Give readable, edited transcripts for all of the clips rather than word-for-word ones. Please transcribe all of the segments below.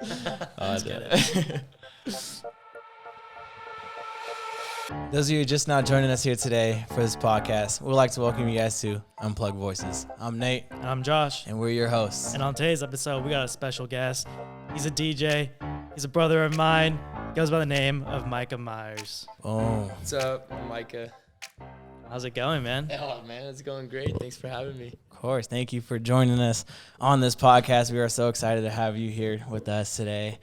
Let's get it. Those of you just now joining us here today for this podcast, we'd like to welcome you guys to Unplugged Voices. I'm Nate. And I'm Josh. And we're your hosts. And on today's episode, we got a special guest. He's a DJ. He's a brother of mine. He goes by the name of Micah Meyers. Oh. What's up, Micah? How's it going, man? Oh, man, it's going great. Thanks for having me. Of course. Thank you for joining us on this podcast. We are so excited to have you here with us today.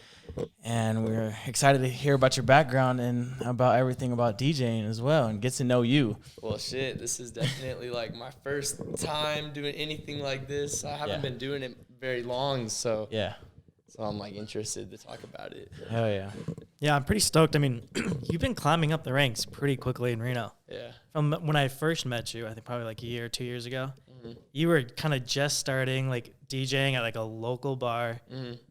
And we're excited to hear about your background and about everything about DJing as well and get to know you. Well, shit, this is definitely like my first time doing anything like this. I haven't been doing it very long, so I'm like interested to talk about it. Hell yeah. Yeah, I'm pretty stoked. I mean, you've been climbing up the ranks pretty quickly in Reno. Yeah. From when I first met you, I think probably like a year or 2 years ago, Mm-hmm. you were kind of just starting like DJing at like a local bar,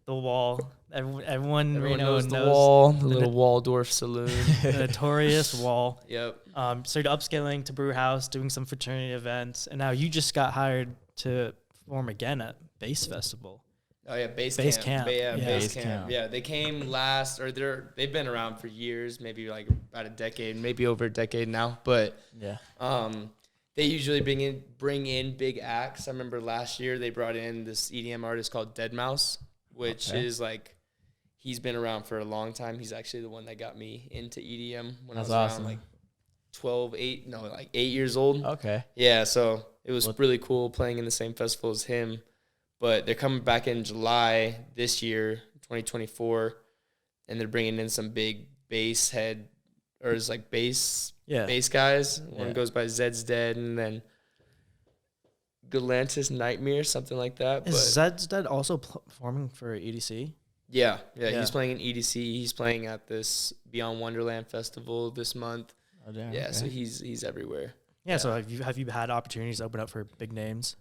The Wall. Everyone Reno knows knows the Wall, the little Waldorf saloon. the notorious Wall. Yep. Started upscaling to Brew House, doing some fraternity events, and now you just got hired to perform again at Bass Festival. Oh yeah, Bass Camp. Bass Camp. Yeah, they came last, or they've been around for years, maybe like about a decade, maybe over a decade now. But they usually bring in big acts. I remember last year they brought in this EDM artist called Deadmau5, which is like, he's been around for a long time. He's actually the one that got me into EDM when I was around like 8 years old. Okay. Yeah, so it was really cool playing in the same festival as him. But they're coming back in July this year, 2024, and they're bringing in some big bass guys. One goes by Zed's Dead, and then Galantis Nightmare, something like that. Is Zed's Dead also performing for EDC? Yeah, he's playing in EDC. He's playing at this Beyond Wonderland festival this month. Oh, damn, yeah, so he's everywhere. Yeah, so have you had opportunities to open up for big names?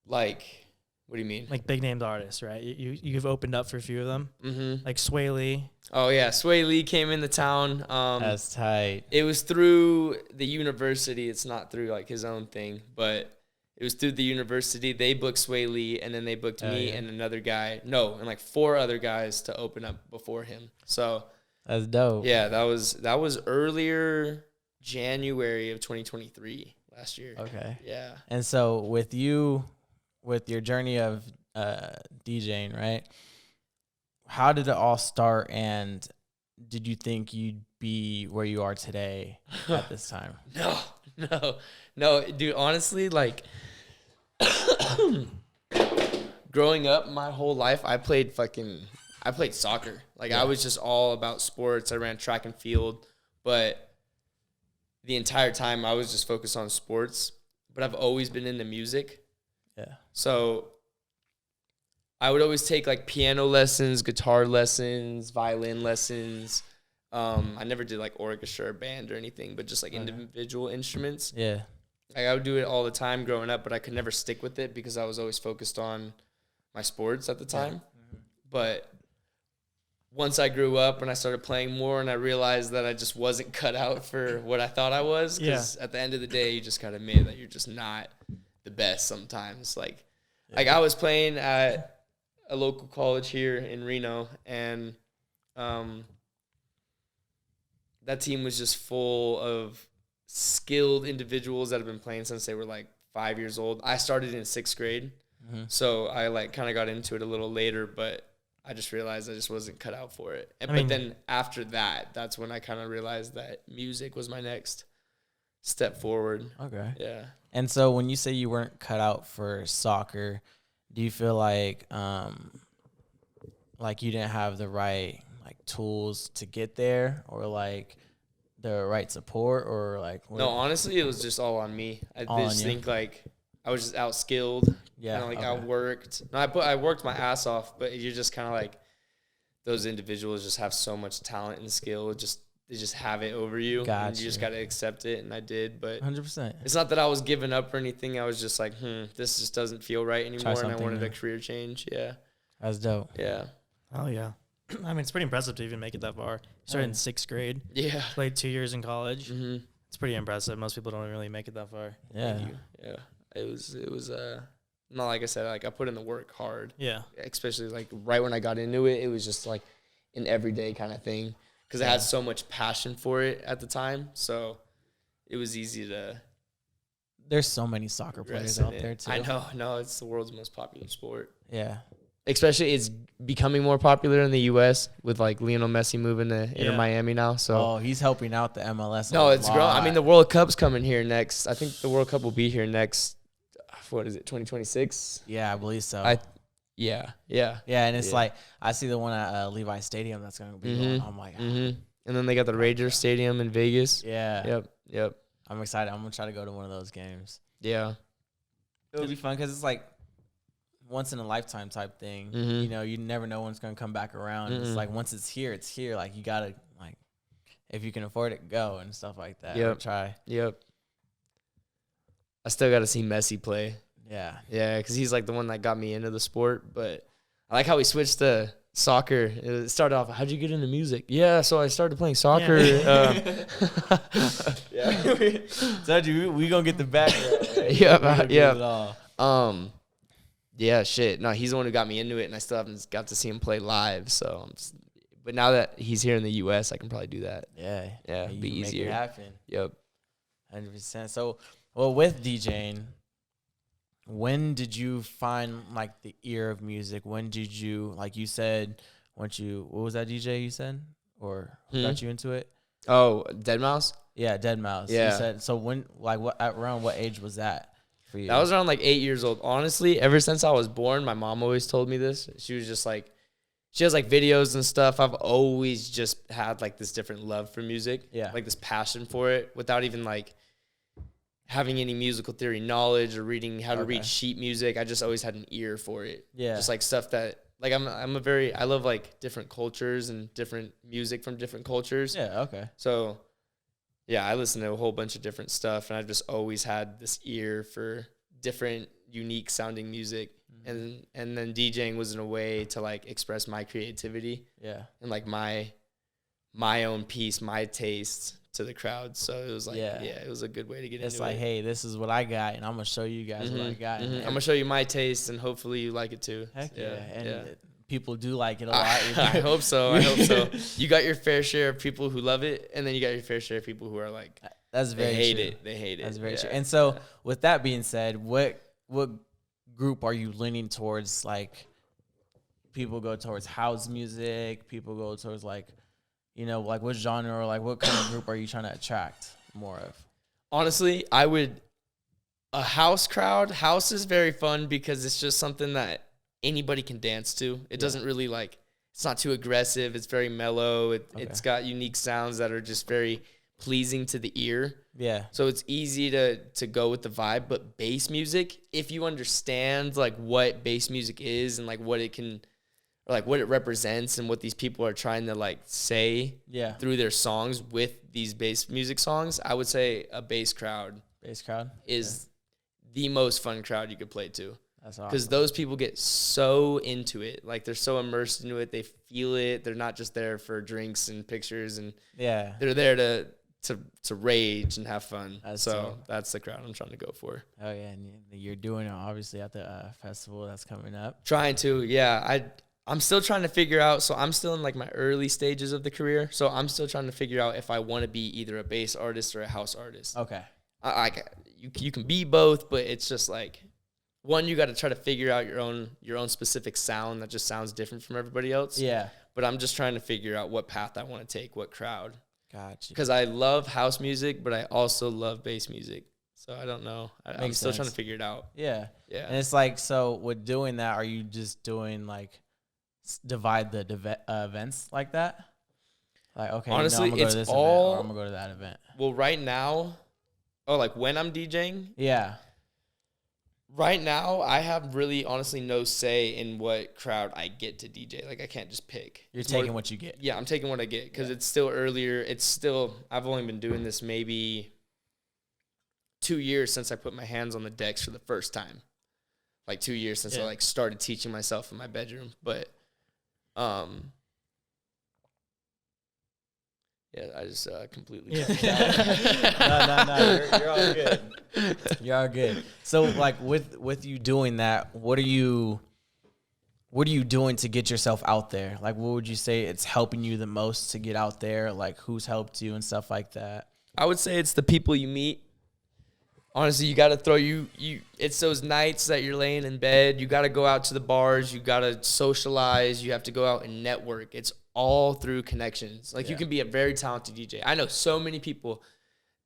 Like, what do you mean? Like big named artists, right? You've opened up for a few of them. Mm-hmm. Like Sway Lee. Oh yeah, Sway Lee came into town. That's tight. It was through the university. It's not through like his own thing, but it was through the university. They booked Sway Lee, and then they booked me and another guy. No, and like 4 other guys to open up before him. So that's dope. Yeah, that was earlier January of 2023 last year. Okay. Yeah. And so with your journey of DJing, right? How did it all start, and did you think you'd be where you are today at this time? No, dude, honestly, like growing up my whole life, I played soccer. Like I was just all about sports. I ran track and field, but the entire time I was just focused on sports, but I've always been into music. Yeah. So I would always take like piano lessons, guitar lessons, violin lessons. I never did like orchestra or band or anything, but just like individual instruments. Yeah. Like I would do it all the time growing up, but I could never stick with it because I was always focused on my sports at the time. Mm-hmm. But once I grew up and I started playing more, and I realized that I just wasn't cut out for what I thought I was, because at the end of the day, you just gotta admit that you're just not the best sometimes. Like I was playing at a local college here in Reno, and that team was just full of skilled individuals that have been playing since they were like 5 years old. I started in 6th grade, so I like kind of got into it a little later, but I just realized I just wasn't cut out for it. But then after that, that's when I kind of realized that music was my next step forward. Okay. Yeah. And so when you say you weren't cut out for soccer, do you feel like you didn't have the right like tools to get there, or like the right support, or like No, honestly, it was just all on me. I just think like I was just outskilled. Yeah. Outworked. No, I worked my ass off, but you're just kind of like, those individuals just have so much talent and skill. They just have it over you. Gotcha. And you just got to accept it, and I did. But 100%. It's not that I was giving up or anything. I was just like, this just doesn't feel right anymore, and I wanted a career change. Yeah. That's dope. Yeah. Oh, yeah. I mean, it's pretty impressive to even make it that far. You started in 6th grade. Yeah. Played 2 years in college. Mm-hmm. It's pretty impressive. Most people don't really make it that far. Yeah. Yeah. It was not like I said, like I put in the work hard. Yeah. Especially like right when I got into it, it was just like an everyday kind of thing because I had so much passion for it at the time. So it was easy to. There's so many soccer players out there too. I know. No, it's the world's most popular sport. Yeah. Especially it's becoming more popular in the U.S. with like Lionel Messi moving to Inter Miami now. So he's helping out the MLS. No, it's grown. I mean, the World Cup's coming here next. I think the World Cup will be here next. What is it? 2026? Yeah, I believe so. Yeah, and it's like I see the one at Levi Stadium that's going to be going. I'm like, and then they got the Rangers Stadium in Vegas. Yeah. Yep. I'm excited. I'm gonna try to go to one of those games. Yeah, it'll be fun because it's like once in a lifetime type thing. You know, you never know when it's gonna come back around. It's like once it's here, it's here. Like you gotta like, if you can afford it, go and stuff like that. Yep. Try. Yep. I still got to see Messi play. Yeah. Yeah, because he's like the one that got me into the sport. But I like how he switched to soccer. It started off, how'd you get into music? Yeah, so I started playing soccer. Yeah. Told you, we going to get the back. Yeah, shit. No, he's the one who got me into it, and I still haven't got to see him play live. So, but now that he's here in the U.S., I can probably do that. Yeah. It'd be easier. Make it happen. Yep. 100%. So, well, with DJing, when did you find like the ear of music? When did you, like you said, what was that DJ you said? Or got you into it? Oh, Deadmau5? Yeah, Deadmau5. Yeah. You said, so when, like around what age was that for you? That was around like 8 years old. Honestly, ever since I was born, my mom always told me this. She was just like, she has like videos and stuff. I've always just had like this different love for music. Yeah. Like this passion for it without even like having any musical theory knowledge or reading how to read sheet music. I just always had an ear for it. Yeah. Just like stuff that, like I love like different cultures and different music from different cultures. Yeah, okay. So yeah, I listen to a whole bunch of different stuff, and I've just always had this ear for different unique sounding music. And then DJing was in a way to like express my creativity. Yeah. And like my own piece, my taste to the crowd. So it was like, it was a good way to get into it. It's like, hey, this is what I got, and I'm going to show you guys what I got. I'm going to show you my taste, and hopefully you like it too. Heck yeah. And people do like it a lot. I hope so. You got your fair share of people who love it, and then you got your fair share of people who are like, that's very true. They hate it. That's very true. And so with that being said, what group are you leaning towards? Like, people go towards house music, people go towards like, you know, like what genre or like what kind of group are you trying to attract more of? Honestly, a house crowd. House is very fun because it's just something that anybody can dance to. It doesn't really like, it's not too aggressive. It's very mellow. It's got unique sounds that are just very pleasing to the ear. Yeah. So it's easy to go with the vibe. But bass music, if you understand like what bass music is and like what it can, or like what it represents and what these people are trying to like say through their songs with these bass music songs, I would say a bass crowd is the most fun crowd you could play to. That's awesome. Because those people get so into it. Like they're so immersed into it. They feel it. They're not just there for drinks and pictures, and they're there to rage and have fun. That's the crowd I'm trying to go for. Oh yeah, and you're doing it obviously at the festival that's coming up. Trying to, yeah. I'm still trying to figure out. So I'm still in like my early stages of the career. So I'm still trying to figure out if I want to be either a bass artist or a house artist. Okay. You can be both, but it's just like, one, you got to try to figure out your own specific sound that just sounds different from everybody else. Yeah. But I'm just trying to figure out what path I want to take, what crowd. Gotcha. Because I love house music, but I also love bass music. So I don't know. I'm still trying to figure it out. Yeah. Yeah. And it's like, so with doing that, are you just doing like divide the events like that? Like, okay, honestly, I'm gonna go to this event or I'm gonna go to that event. Well, right now, like when I'm DJing? Yeah. Right now, I have really honestly no say in what crowd I get to DJ. Like, I can't just pick. You're taking what you get. Yeah, I'm taking what I get because it's still earlier. I've only been doing this maybe 2 years since I put my hands on the decks for the first time. Like 2 years since I like started teaching myself in my bedroom. But, Yeah, I just completely. Yeah. No. You're all good. You're all good. So, like, with you doing that, what are you doing to get yourself out there? Like, what would you say it's helping you the most to get out there? Like, who's helped you and stuff like that? I would say it's the people you meet. Honestly, you got to throw it's those nights that you're laying in bed. You got to go out to the bars. You got to socialize. You have to go out and network. It's all through connections. Like, you can be a very talented DJ. I know so many people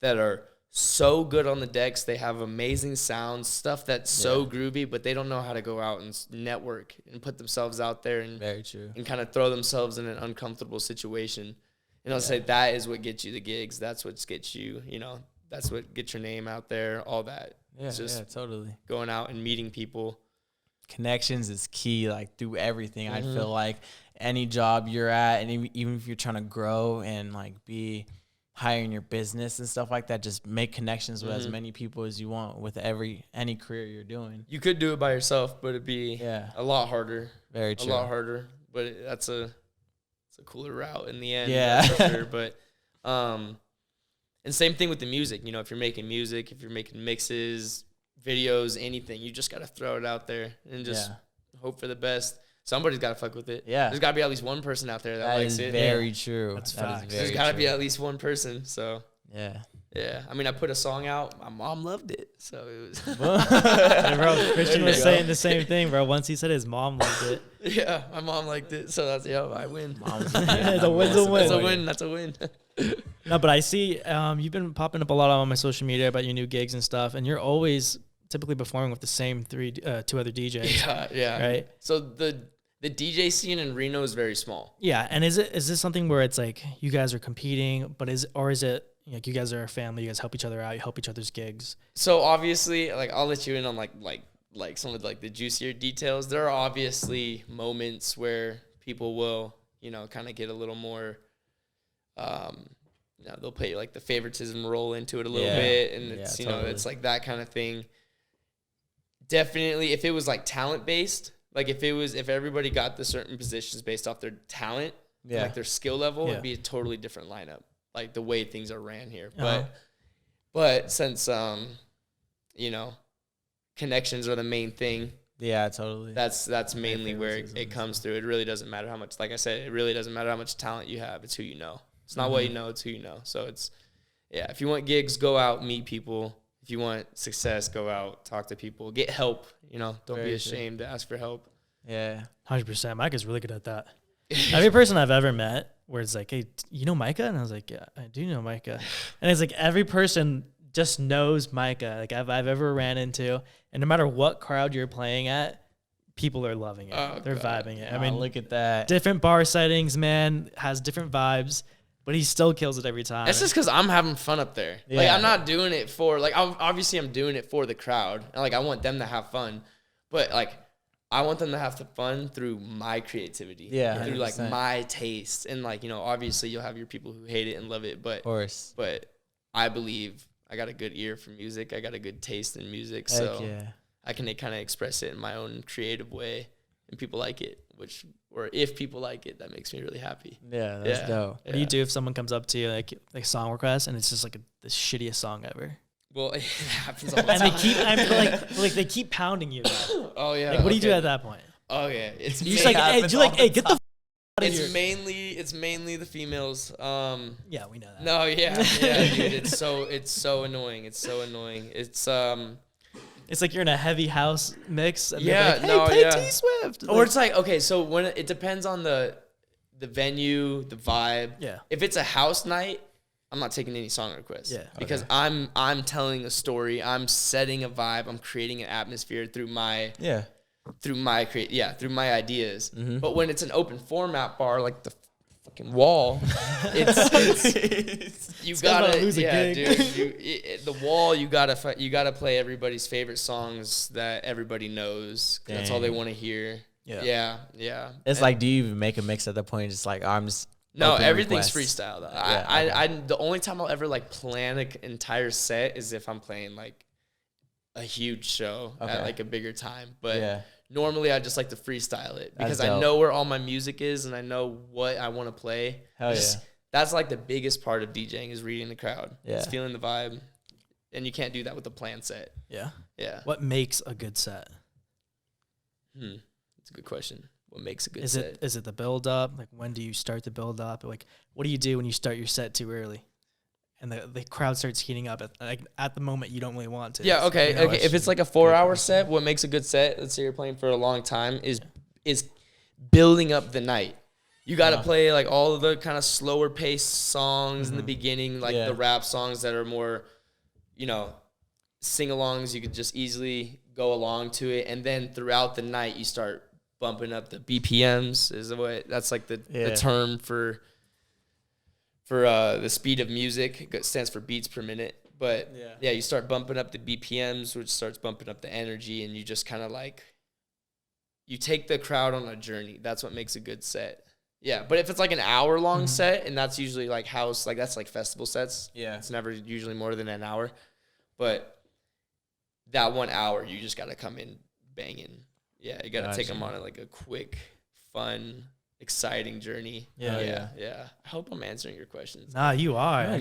that are so good on the decks. They have amazing sounds, stuff that's so groovy, but they don't know how to go out and network and put themselves out there and Very true. And kind of throw themselves in an uncomfortable situation. And I'll say that is what gets you the gigs. That's what gets you, that's what gets your name out there, all that. Yeah, it's just totally. going out and meeting people. Connections is key, like, through everything. I feel like any job you're at, and even if you're trying to grow and, like, be higher in your business and stuff like that, just make connections with as many people as you want with any career you're doing. You could do it by yourself, but it'd be a lot harder. Very true. A lot harder. But it's a cooler route in the end. Yeah. That's for sure. But and same thing with the music. If you're making music, if you're making mixes, videos, anything, you just got to throw it out there and just hope for the best. Somebody's got to fuck with it. Yeah. There's got to be at least one person out there that likes it. Very true. That's facts. There's got to be at least one person. So, yeah. Yeah. I mean, I put a song out. My mom loved it. So it was. Yeah, bro, Christian was saying the same thing, bro. Once he said his mom loved it. Yeah. My mom liked it. So that's, I win. It's a win. That's a win. No, but I see you've been popping up a lot on my social media about your new gigs and stuff, and you're always typically performing with the same two other DJs. Yeah. Right? So the DJ scene in Reno is very small. Yeah, and is this something where it's like you guys are competing, but is it like you guys are a family, you guys help each other out, you help each other's gigs? So obviously, like, I'll let you in on like some of like the juicier details. There are obviously moments where people will, kind of get a little more they'll play like the favoritism roll into it a little bit, and it's totally. It's like that kind of thing. Definitely, if it was like talent based, like if everybody got the certain positions based off their talent, like their skill level, it'd be a totally different lineup, like the way things are ran here. But since connections are the main thing. Yeah, totally. That's mainly where it comes through. It really doesn't matter how much, like I said, it really doesn't matter how much talent you have. It's who you know. It's not what you know, it's who you know. So it's, if you want gigs, go out, meet people. If you want success, go out, talk to people, get help. Don't be ashamed to ask for help. Yeah. 100%. Micah's really good at that. Every person I've ever met where it's like, hey, you know Micah? And I was like, yeah, I do know Micah. And it's like every person just knows Micah. Like I've ever ran into, and no matter what crowd you're playing at, people are loving it. They're vibing it. I mean, look at that. Different bar settings, man, has different vibes, but he still kills it every time. It's just because I'm having fun up there. Yeah. Like I'm not doing it for obviously I'm doing it for the crowd, and like I want them to have fun, but like I want them to have fun through my creativity, through like my taste, and like obviously you'll have your people who hate it and love it, but of course, but I believe I got a good ear for music. I got a good taste in music, so I can kind of express it in my own creative way, and people like it. Or if people like it, that makes me really happy. Yeah, that's dope. What do you do if someone comes up to you like a song request and it's just like the shittiest song ever? Well, it happens all the time. And they keep pounding you. Oh yeah. Like, what do you do at that point? Oh yeah, it's just like, hey, get the. It's mainly the females. Yeah, we know that. No, yeah, dude. It's so annoying. It's so annoying. It's like you're in a heavy house mix. And like, hey, play T-Swift. Or it's like, okay, so when it depends on the venue, the vibe. Yeah. If it's a house night, I'm not taking any song requests. Yeah. Because I'm telling a story. I'm setting a vibe. I'm creating an atmosphere through my ideas. Mm-hmm. But when it's an open format bar like the fucking wall, it's you gotta dude. The wall you gotta play everybody's favorite songs that everybody knows. That's all they want to hear. Yeah. It's like, do you even make a mix at that point? Just like I'm just everything's freestyle though. I the only time I'll ever like plan an entire set is if I'm playing like a huge show at like a bigger time. But normally I just like to freestyle it because I know where all my music is and I know what I want to play. That's like the biggest part of DJing is reading the crowd. Yeah. It's feeling the vibe. And you can't do that with a planned set. Yeah. Yeah. What makes a good set? That's a good question. What makes a good set? Is it the build up? Like, when do you start the build up? Like, what do you do when you start your set too early? And the crowd starts heating up at the moment you don't really want to. Yeah, okay. You know, If it's like a 4-hour set, what makes a good set, let's say you're playing for a long time, is building up the night. You got to play like all of the kind of slower paced songs in the beginning, like the rap songs that are more, sing-alongs. You could just easily go along to it. And then throughout the night, you start bumping up the BPMs. That's like the term for the speed of music. It stands for beats per minute. But you start bumping up the BPMs, which starts bumping up the energy, and you just kind of like, you take the crowd on a journey. That's what makes a good set. Yeah, but if it's like an hour-long set, and that's usually like house, like that's like festival sets. Yeah. It's never usually more than an hour. But that 1 hour, you just got to come in banging. Yeah, you got to take them on like a quick, fun, exciting journey. Yeah. I hope I'm answering your questions. Nah, you are. Yeah,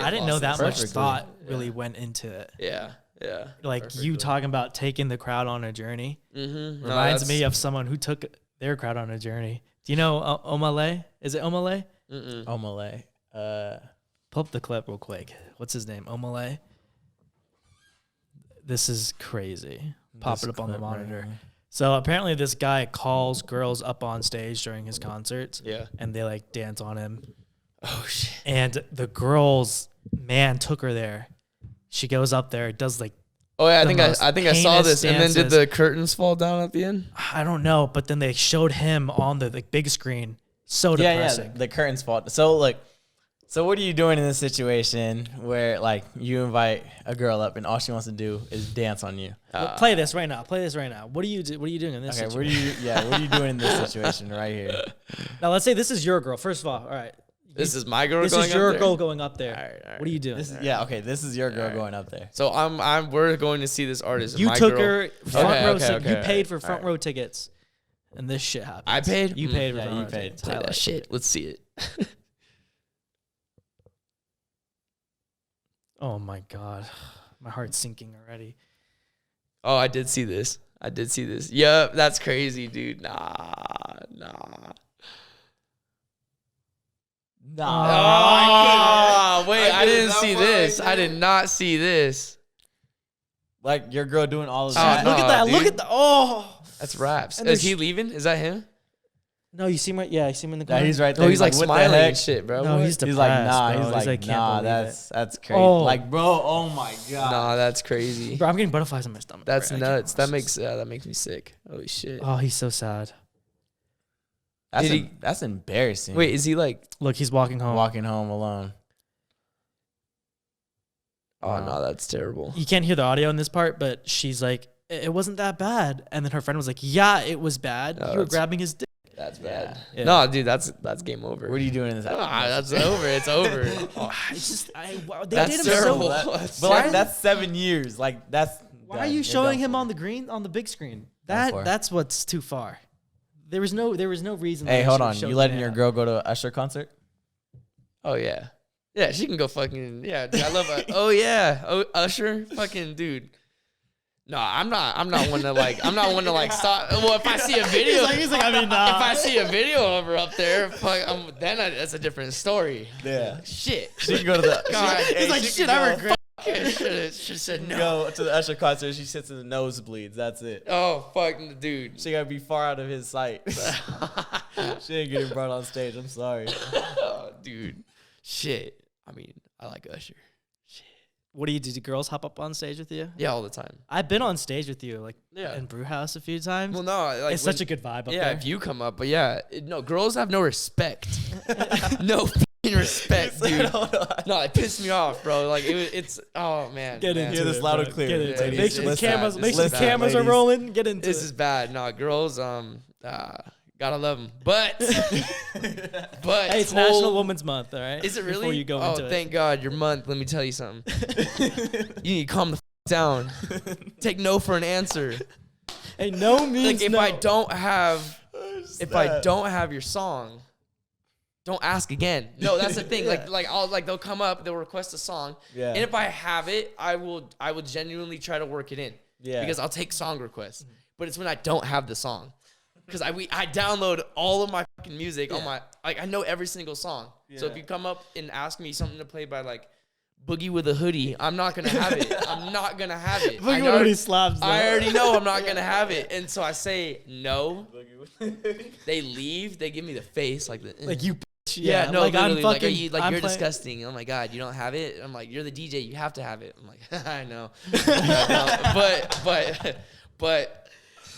I didn't know that much thought really went into it. Yeah. Like Perfectly. you talking about taking the crowd on a journey reminds me of someone who took their crowd on a journey. Do you know Omale? Is it Omale? Omale. Pull up the clip real quick. What's his name? Omale? This is crazy. Pop it up on the monitor. So apparently this guy calls girls up on stage during his concerts. Yeah. And they like dance on him. Oh shit. And the girls, man, took her there. She goes up there, does like I think I saw this. And then did the curtains fall down at the end? I don't know, but then they showed him on the big screen. So depressing. Yeah, the curtains fall. So what are you doing in this situation where like you invite a girl up and all she wants to do is dance on you? Play this right now. What are you doing in this situation? What are you doing in this situation right here? Now let's say this is your girl. First of all right. This is my girl. This is your girl going up there. All right. What are you doing? This is your girl going up there. So we're going to see this artist. You took her front row. Okay. You paid for front row tickets, and this shit happened. I paid. You paid for front row tickets. Play that shit. Let's see it. Oh my god, my heart's sinking already. Oh, I did see this. Yep, that's crazy, dude. Nah. Wait, I didn't see this. I did not see this. Like your girl doing all of that. Look at that. Dude. Look at the. Oh. That's raps. Is he leaving? Is that him? No, you see him. Yeah, you see him in the corner. Yeah, he's right there. Oh, he's like what smiling the heck? and shit, bro. No, What? he's depressed. He's like, nah. Bro. He's like, can't nah. believe That's crazy. Oh. Like, bro. Oh my god. Nah, that's crazy. Bro, I'm getting butterflies in my stomach. That's bro. nuts. That makes me sick. Holy shit. Oh, he's so sad. That's embarrassing. Wait, is he like? Look, he's walking home. Walking home alone. Oh no, that's terrible. You can't hear the audio in this part, but she's like, it wasn't that bad. And then her friend was like, yeah, it was bad. You were grabbing his dick. That's bad. Yeah. No, dude, that's game over. What are you doing in this? That's over. It's over. It's just, they That's did him terrible. But like that's 7 years. Like that's. Why are you showing him on the big screen? That's what's too far. There was no reason. Hey, hold on. You letting your girl go to an Usher concert? Oh yeah. Yeah, she can go fucking dude, I love oh yeah. Oh, Usher, fucking dude. No, I'm not one to like stop. Well, if I see a video, he's like, I mean, nah. If I see a video of her up there, that's a different story. Yeah. Shit. She can go to the. God, he's like, shit, I regret. Should said no. Go to the Usher concert. She sits in the nosebleeds. That's it. Oh fuck, dude. She gotta be far out of his sight. She ain't getting brought on stage. I'm sorry. Oh, dude. Shit. I mean, I like Usher. Shit. What do you do? Do girls hop up on stage with you? Yeah, all the time. I've been on stage with you, like in Brew House a few times. Well, no, like it's such a good vibe up there. Yeah, if you come up, but no, girls have no respect. No fucking respect, dude. No, it pissed me off, bro. Like it's oh man. Get into this it, loud bro. and clear. Get into it. Ladies, Make sure the listen, cameras are ladies. rolling. Get into This it. is bad. No, girls, gotta love them. But hey, it's National Women's Month, all right? Is it really? Before you go into thank God, your month. Let me tell you something. You need to calm the down. Take no for an answer. Hey, no means like if no. I don't have your song, don't ask again. No, that's the thing. They'll come up, they'll request a song. Yeah. And if I have it, I will genuinely try to work it in. Yeah. Because I'll take song requests. But it's when I don't have the song. Because I download all of my fucking music on my, like, I know every single song. Yeah. So if you come up and ask me something to play by, like, Boogie with a Hoodie, I'm not going to have it. I'm not going to have it. Boogie with a Hoodie slaps, though. I already know I'm not going to have it. And so I say no. They leave. They give me the face. Like, you. Yeah, no, like, literally, I'm fucking, you're disgusting. Oh my God, you don't have it? I'm like, you're the DJ, you have to have it. I'm like, I know. But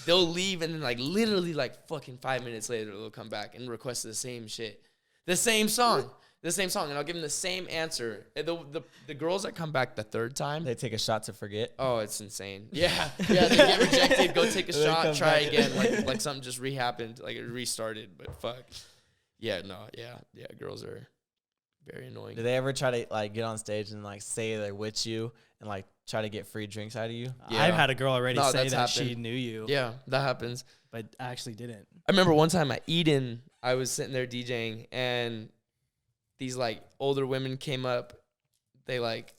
they'll leave and then like literally like fucking 5 minutes later they'll come back and request the same shit. The same song. And I'll give them the same answer. And the girls that come back the third time, they take a shot to forget. Oh, it's insane. Yeah, they get rejected, go take a shot, try again, like something just re-happened, like it restarted, but fuck. Yeah, no, yeah, girls are very annoying. Do they ever try to like get on stage and like say they're with you and like try to get free drinks out of you? Yeah. I've had a girl already say that happened. she knew you. Yeah, that happens. But actually didn't. I remember one time at Eden, I was sitting there DJing and these like older women came up. They like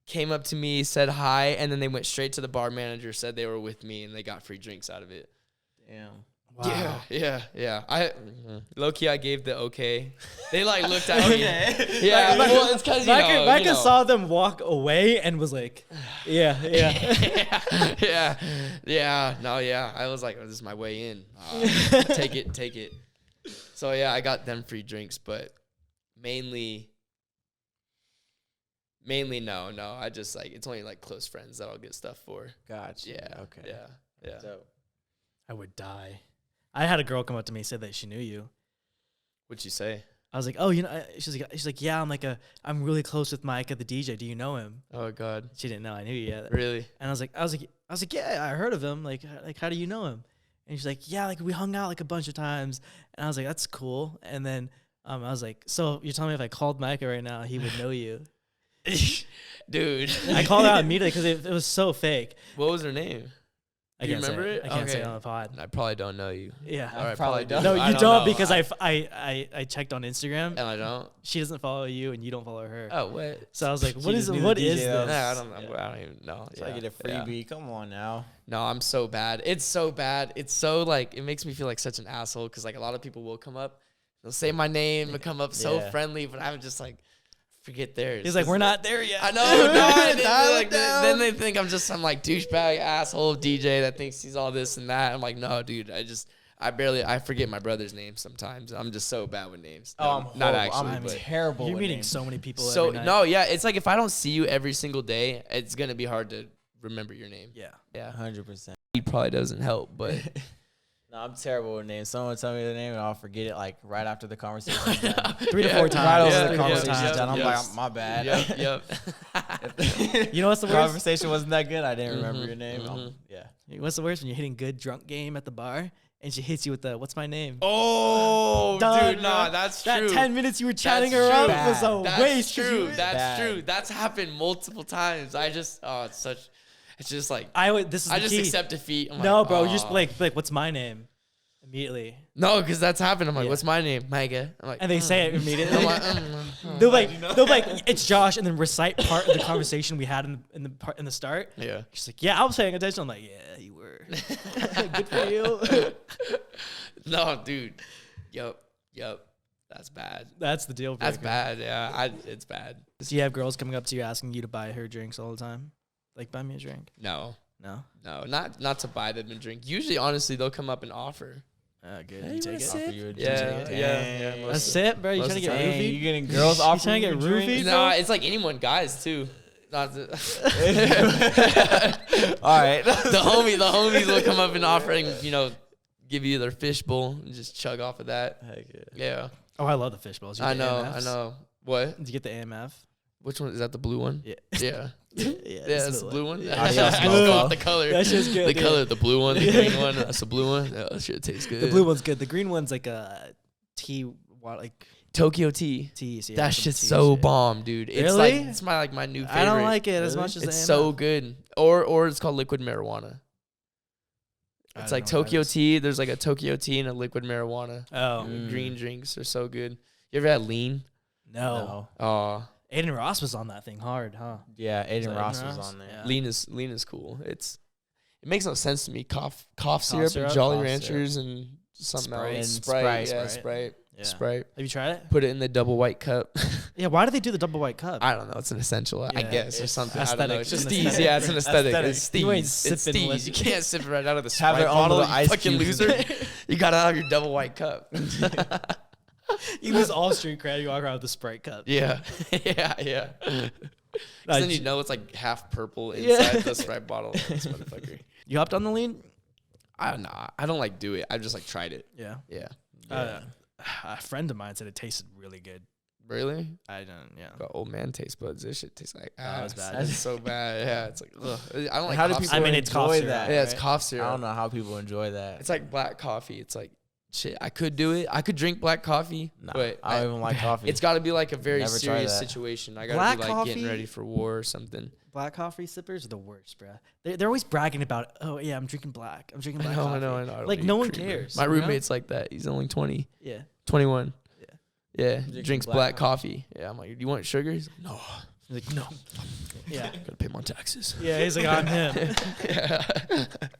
came up to me, said hi, and then they went straight to the bar manager, said they were with me, and they got free drinks out of it. Damn. Wow. Yeah. Low key, I gave the okay. They like looked at me. Yeah, well, it's because Micah saw them walk away and was like, yeah. No, yeah. I was like, oh, this is my way in. Take it. So yeah, I got them free drinks, but mainly no. I just like it's only like close friends that I'll get stuff for. Gotcha. Yeah. Okay. Yeah. So I would die. I had a girl come up to me and say that she knew you. What'd you say? I was like, oh, she's like, yeah, I'm really close with Micah, the DJ. Do you know him? Oh God. She didn't know I knew you yet. Really? And I was like, yeah, I heard of him. Like, how do you know him? And she's like, yeah, like we hung out like a bunch of times. And I was like, that's cool. And then I was like, so you're telling me if I called Micah right now, he would know you? Dude. I called her out immediately because it was so fake. What was her name? I can't remember it. I can't say it on the pod. I probably don't know you. Yeah, I probably don't. No, you don't because I checked on Instagram and I don't. She doesn't follow you and you don't follow her. Oh, what? So I was like, what is this? I don't even know. So I get a freebie. Come on now. No, I'm so bad. It's so bad. It's so like it makes me feel like such an asshole because like a lot of people will come up, they'll say my name, and come up so friendly, but I'm just like. Forget theirs. He's like, we're not there yet. I know. Then they think I'm like douchebag asshole DJ that thinks he's all this and that. I'm like, no, dude. I forget my brother's name sometimes. I'm just so bad with names. Oh, I'm not horrible. actually. I'm terrible. You're meeting names. so many people. So every night. no, yeah. It's like if I don't see you every single day, it's gonna be hard to remember your name. Yeah. 100%. He probably doesn't help, but. No, I'm terrible with names. Someone will tell me the name and I'll forget it like right after the conversation. 3 to 4 times. Right over the conversation done. I'm like, my bad. Yep. You know what's the worst? Conversation wasn't that good. I didn't remember your name. What's the worst when you're hitting good drunk game at the bar and she hits you with the what's my name? Oh, done, dude, nah, that's true. That 10 minutes you were chatting her up was a waste. That's true. That's happened multiple times. It's just like this is I the just key. accept defeat. I'm no, like, bro, you just like what's my name? Immediately. No, because that's happened. I'm like, what's my name? Micah. I'm like, and they say it immediately. I'm like, they're like, it's Josh, and then recite part of the conversation we had in the start. Yeah. She's like, yeah, I was paying attention. I'm like, yeah, you were. Good for you. No, dude. Yup. That's bad. That's the deal breaker. That's bad. Yeah, it's bad. Do you have girls coming up to you asking you to buy her drinks all the time? Like, buy me a drink? No, not to buy them a drink. Usually, honestly, they'll come up and offer. Good. Hey, You take it. Yeah. A sip, bro. You trying to get roofied? You getting girls offering trying to get roofied? No, it's like anyone, guys too. Not to All right. The homies will come up and offer and give you their fishbowl and just chug off of that. Heck Yeah. Oh, I love the fish bowls. I know. What? Did you get the AMF? Which one is that? The blue one? Yeah. Yeah. Yeah, That's the blue one. Yeah. I just go with the color. That shit's good. The color, the blue one, the green one. That's the blue one. Yeah, that shit tastes good. The blue one's good. The green one's like a tea, like Tokyo tea. tea. So That shit's so bomb, dude. It's Really? it's my new favorite. I don't like it as Really? much as It's the so AMF. good. Or it's called liquid marijuana. It's like Tokyo tea. There's like a Tokyo tea and a liquid marijuana. Oh. Green drinks are so good. You ever had lean? No. Oh. Aiden Ross was on that thing hard, huh? Yeah, Aiden Ross was on there. Yeah. Lean is cool. It makes no sense to me. Cough syrup and syrup? Jolly Cough Ranchers and something Sprite. else. And Sprite. Sprite. Yeah, Sprite. Yeah. Sprite. Have you tried it? Put it in the double white cup. Yeah. Why do they do the double white cup? I don't know. It's an essential, I Yeah, guess, or it's something. I don't know. aesthetic. It's just It's an steez. aesthetic. Yeah, it's an aesthetic. Aesthetic. It's You ain't steez. It's sipping steez. unless You you- can't sip it right out of the Have Sprite their own bottle. little You ice fucking cubes. loser. You gotta have your double white cup. You lose all street cred. You walk around with a Sprite cup. Yeah. Yeah. Nah, Then you know it's like half purple inside the Sprite bottle. This motherfucker. You hopped on the lean? I don't know. I don't like do it. I just like tried it. Yeah. Yeah. A friend of mine said it tasted really good. Really? I don't. Yeah. Got old man taste buds. This shit tastes like That was ass. bad. It's so bad. Yeah. It's like ugh. I don't like How do cough people syrup. I mean, it's cough enjoy syrup, that? Yeah, it's right? cough I syrup. don't know how people enjoy that. It's like black coffee. It's like shit. I could do it. I could drink black coffee, Nah, but I don't even like coffee. it's got to be like a very Never tried serious that. situation. I got Black to be like getting coffee? ready for war or something. Black coffee sippers are the worst, bro. They're always bragging about, oh yeah, I'm drinking black. I'm drinking black coffee. I know. I don't Like need no one creamer. cares. My you know? roommate's like that. He's only 20, Yeah. 21. Yeah. Yeah. Drinking Drinks black black coffee. Yeah. I'm like, do you want sugar? He's like, no. He's like, no. Yeah. Gotta pay my taxes. Yeah. He's like, I'm him. Yeah.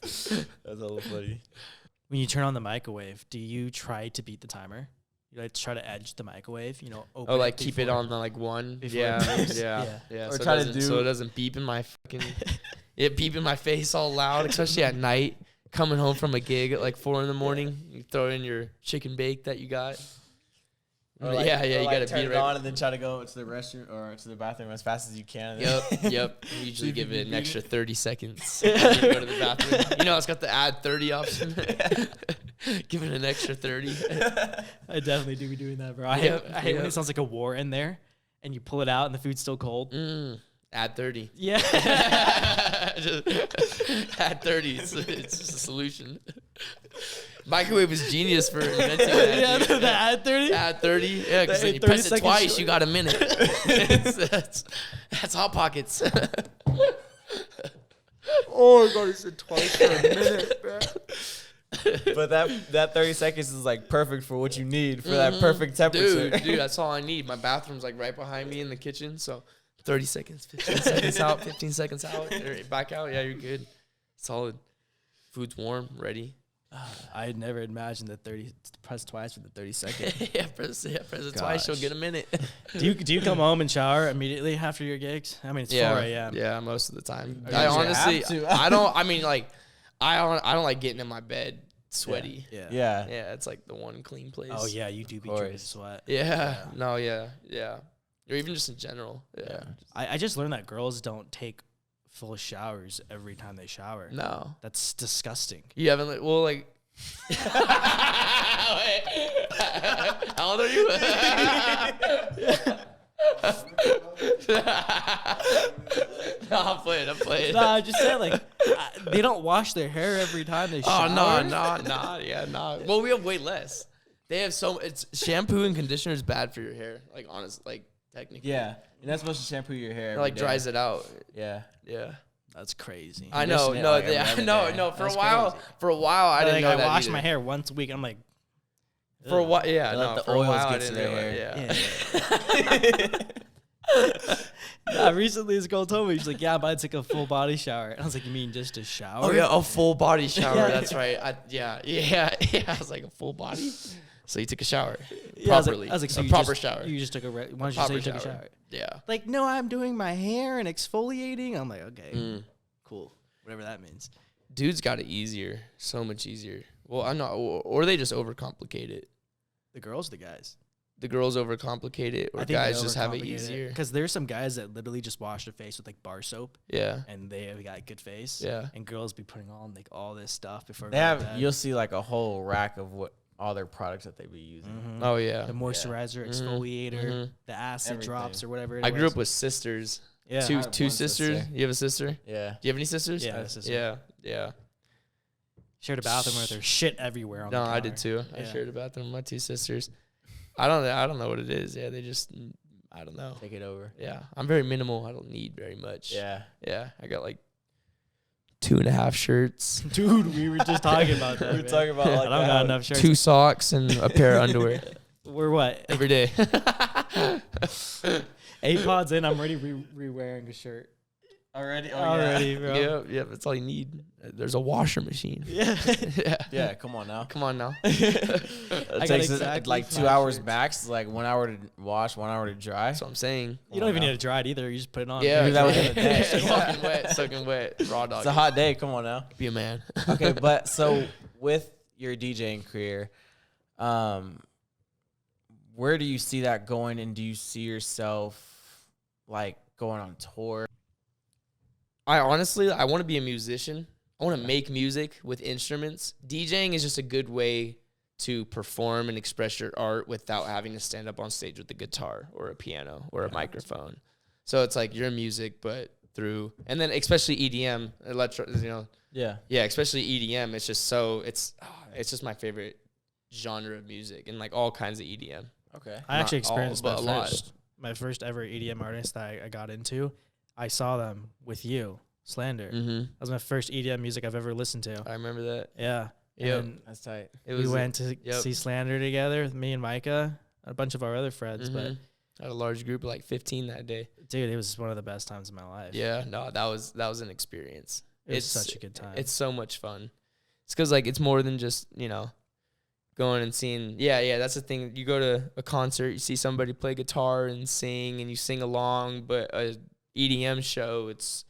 That's a little funny. When you turn on the microwave, do you try to beat the timer? You like to try to edge the microwave, you know? Open Oh, like keep it before- on the like one. before Yeah, it beeps? yeah, Yeah. yeah. Or So, try to so it doesn't beep in my fucking. It beep in my face all loud, especially at night. Coming home from a gig at like 4 a.m. You throw in your chicken bake that you got. You gotta turn beat it it on right. and then try to go to the restroom or to the bathroom as fast as you can. Yep. You usually give it an extra 30 seconds. You go to the bathroom. You know, it's got the add 30 option. Give it an extra 30. I definitely do be doing that, bro. I Yep, hate when yep. it sounds like a war in there and you pull it out and the food's still cold. Add 30. Yeah. Just add 30. It's just a solution. Microwave was genius for inventing that. Yeah, dude. the add 30. Add 30. Yeah, because The when you 30 press it seconds twice, short. you got a minute. That's Hot Pockets. Oh my god, he said twice for a minute, bro. But that 30 seconds is like perfect for what you need for that perfect temperature. Dude, that's all I need. My bathroom's like right behind me in the kitchen, so 30 seconds, 15 seconds out, 15 seconds out, or back out. Yeah, you're good. Solid. Food's warm, ready. I had never imagined that 30 press twice for the 30 seconds. Yeah, press it twice, you'll Gosh. get a minute. Do you come home and shower immediately after your gigs? I mean, it's 4 a.m. Yeah, most of the time. You I usually honestly, have to. I don't. I mean, like, I don't like getting in my bed sweaty. Yeah. Yeah. Yeah, it's like the one clean place. Oh yeah, you do be Of dripping course. sweat. Yeah. No. Yeah. Or even just in general. Yeah. I just learned that girls don't take full showers every time they shower. No. That's disgusting. You haven't. Well, like. Wait. How old are you? No, I'm playing. Nah, I just said like they don't wash their hair every time they shower. Oh no. Yeah, no. Well, we have way less. They have it's shampoo and conditioner is bad for your hair. Like honest, like technically. Yeah. You're not supposed to shampoo your hair. It like dries it out. Yeah. Yeah. That's crazy. I know. Condition it, No. like, every Yeah. other No. day. No. That's crazy. I didn't Like, know I that wash either. my hair once a week. I'm like, For a while. Yeah. They let No. the For a oils while, I get to didn't their realize. hair. Yeah. Nah, recently this girl told me, she's like, yeah, I'm about to take a full body shower. And I was like, you mean just a shower? Oh yeah, a full body shower. Yeah. That's right. Yeah. I was like a full body. So you took a shower Yeah, I was like- properly. I was like, so a you proper just, shower. You just took a, why don't you say Proper you took a shower. shower? Yeah. Like, no, I'm doing my hair and exfoliating. I'm like, okay, Mm. cool. Whatever that means. Dudes got it easier, so much easier. Well, I'm not, or they just overcomplicate it. The girls, the guys. The girls overcomplicate it, or guys just have it easier. Because there's some guys that literally just wash their face with like bar soap Yeah. and they have got good face. Yeah. And girls be putting on like all this stuff before They going to have. bed. You'll see like a whole rack of what all their products that they be using. Mhm. Oh yeah. The moisturizer, exfoliator, Mhm. the acid Everything. drops or whatever. I grew up with sisters. yeah. Two I have two one sisters. sister. You have a sister? Yeah. Do you have any sisters? Yeah, I have a sister. Yeah. Shared a bathroom with her shit everywhere on No, the I did counter. too. I Yeah. shared a bathroom with my two sisters. I don't know what it is. Yeah, they just I don't know. Take it over. Yeah, I'm very minimal. I don't need very much. Yeah. Yeah, I got like 2.5 shirts, Dude, we were just talking about that. We were talking about I like don't got enough shirts. 2 socks, and a pair of underwear We're what? every day. 8 pods in, I'm already re-wearing a shirt. already. Already, bro. Yeah, that's all you need. There's a washer machine. Yeah. Yeah, come on now. Come on now. It got takes exactly like 2 5 hours shirts. max, like 1 hour to wash, 1 hour to dry. That's what I'm saying. You don't even need to dry it either. You just put it on. Yeah, do that within a day. soaking wet, raw dog. It's a hot day. Come on now. Be a man. Okay, but so with your DJing career, where do you see that going, and do you see yourself like going on tour? I want to be a musician. I want to make music with instruments. DJing is just a good way to perform and express your art without having to stand up on stage with a guitar or a piano or a microphone. So it's like your music, but through, and then especially EDM, Yeah. yeah, especially EDM. It's just it's just my favorite genre of music, and like all kinds of EDM. Okay. I actually Not all, experienced but a lot. my first ever EDM artist that I got into. I saw them with you, Slander. Mm-hmm. That was my first EDM music I've ever listened to. I remember that. Yeah. Yep. And That's tight. we went to yep. see Slander together with me and Micah, a bunch of our other friends. But I had a large group of like 15 that day. dude, it was one of the best times of my life. Yeah, no, that was an experience. It was such a good time. It's so much fun. It's because like it's more than just going and seeing. Yeah, that's the thing. You go to a concert, you see somebody play guitar and sing, and you sing along. But a EDM show, it's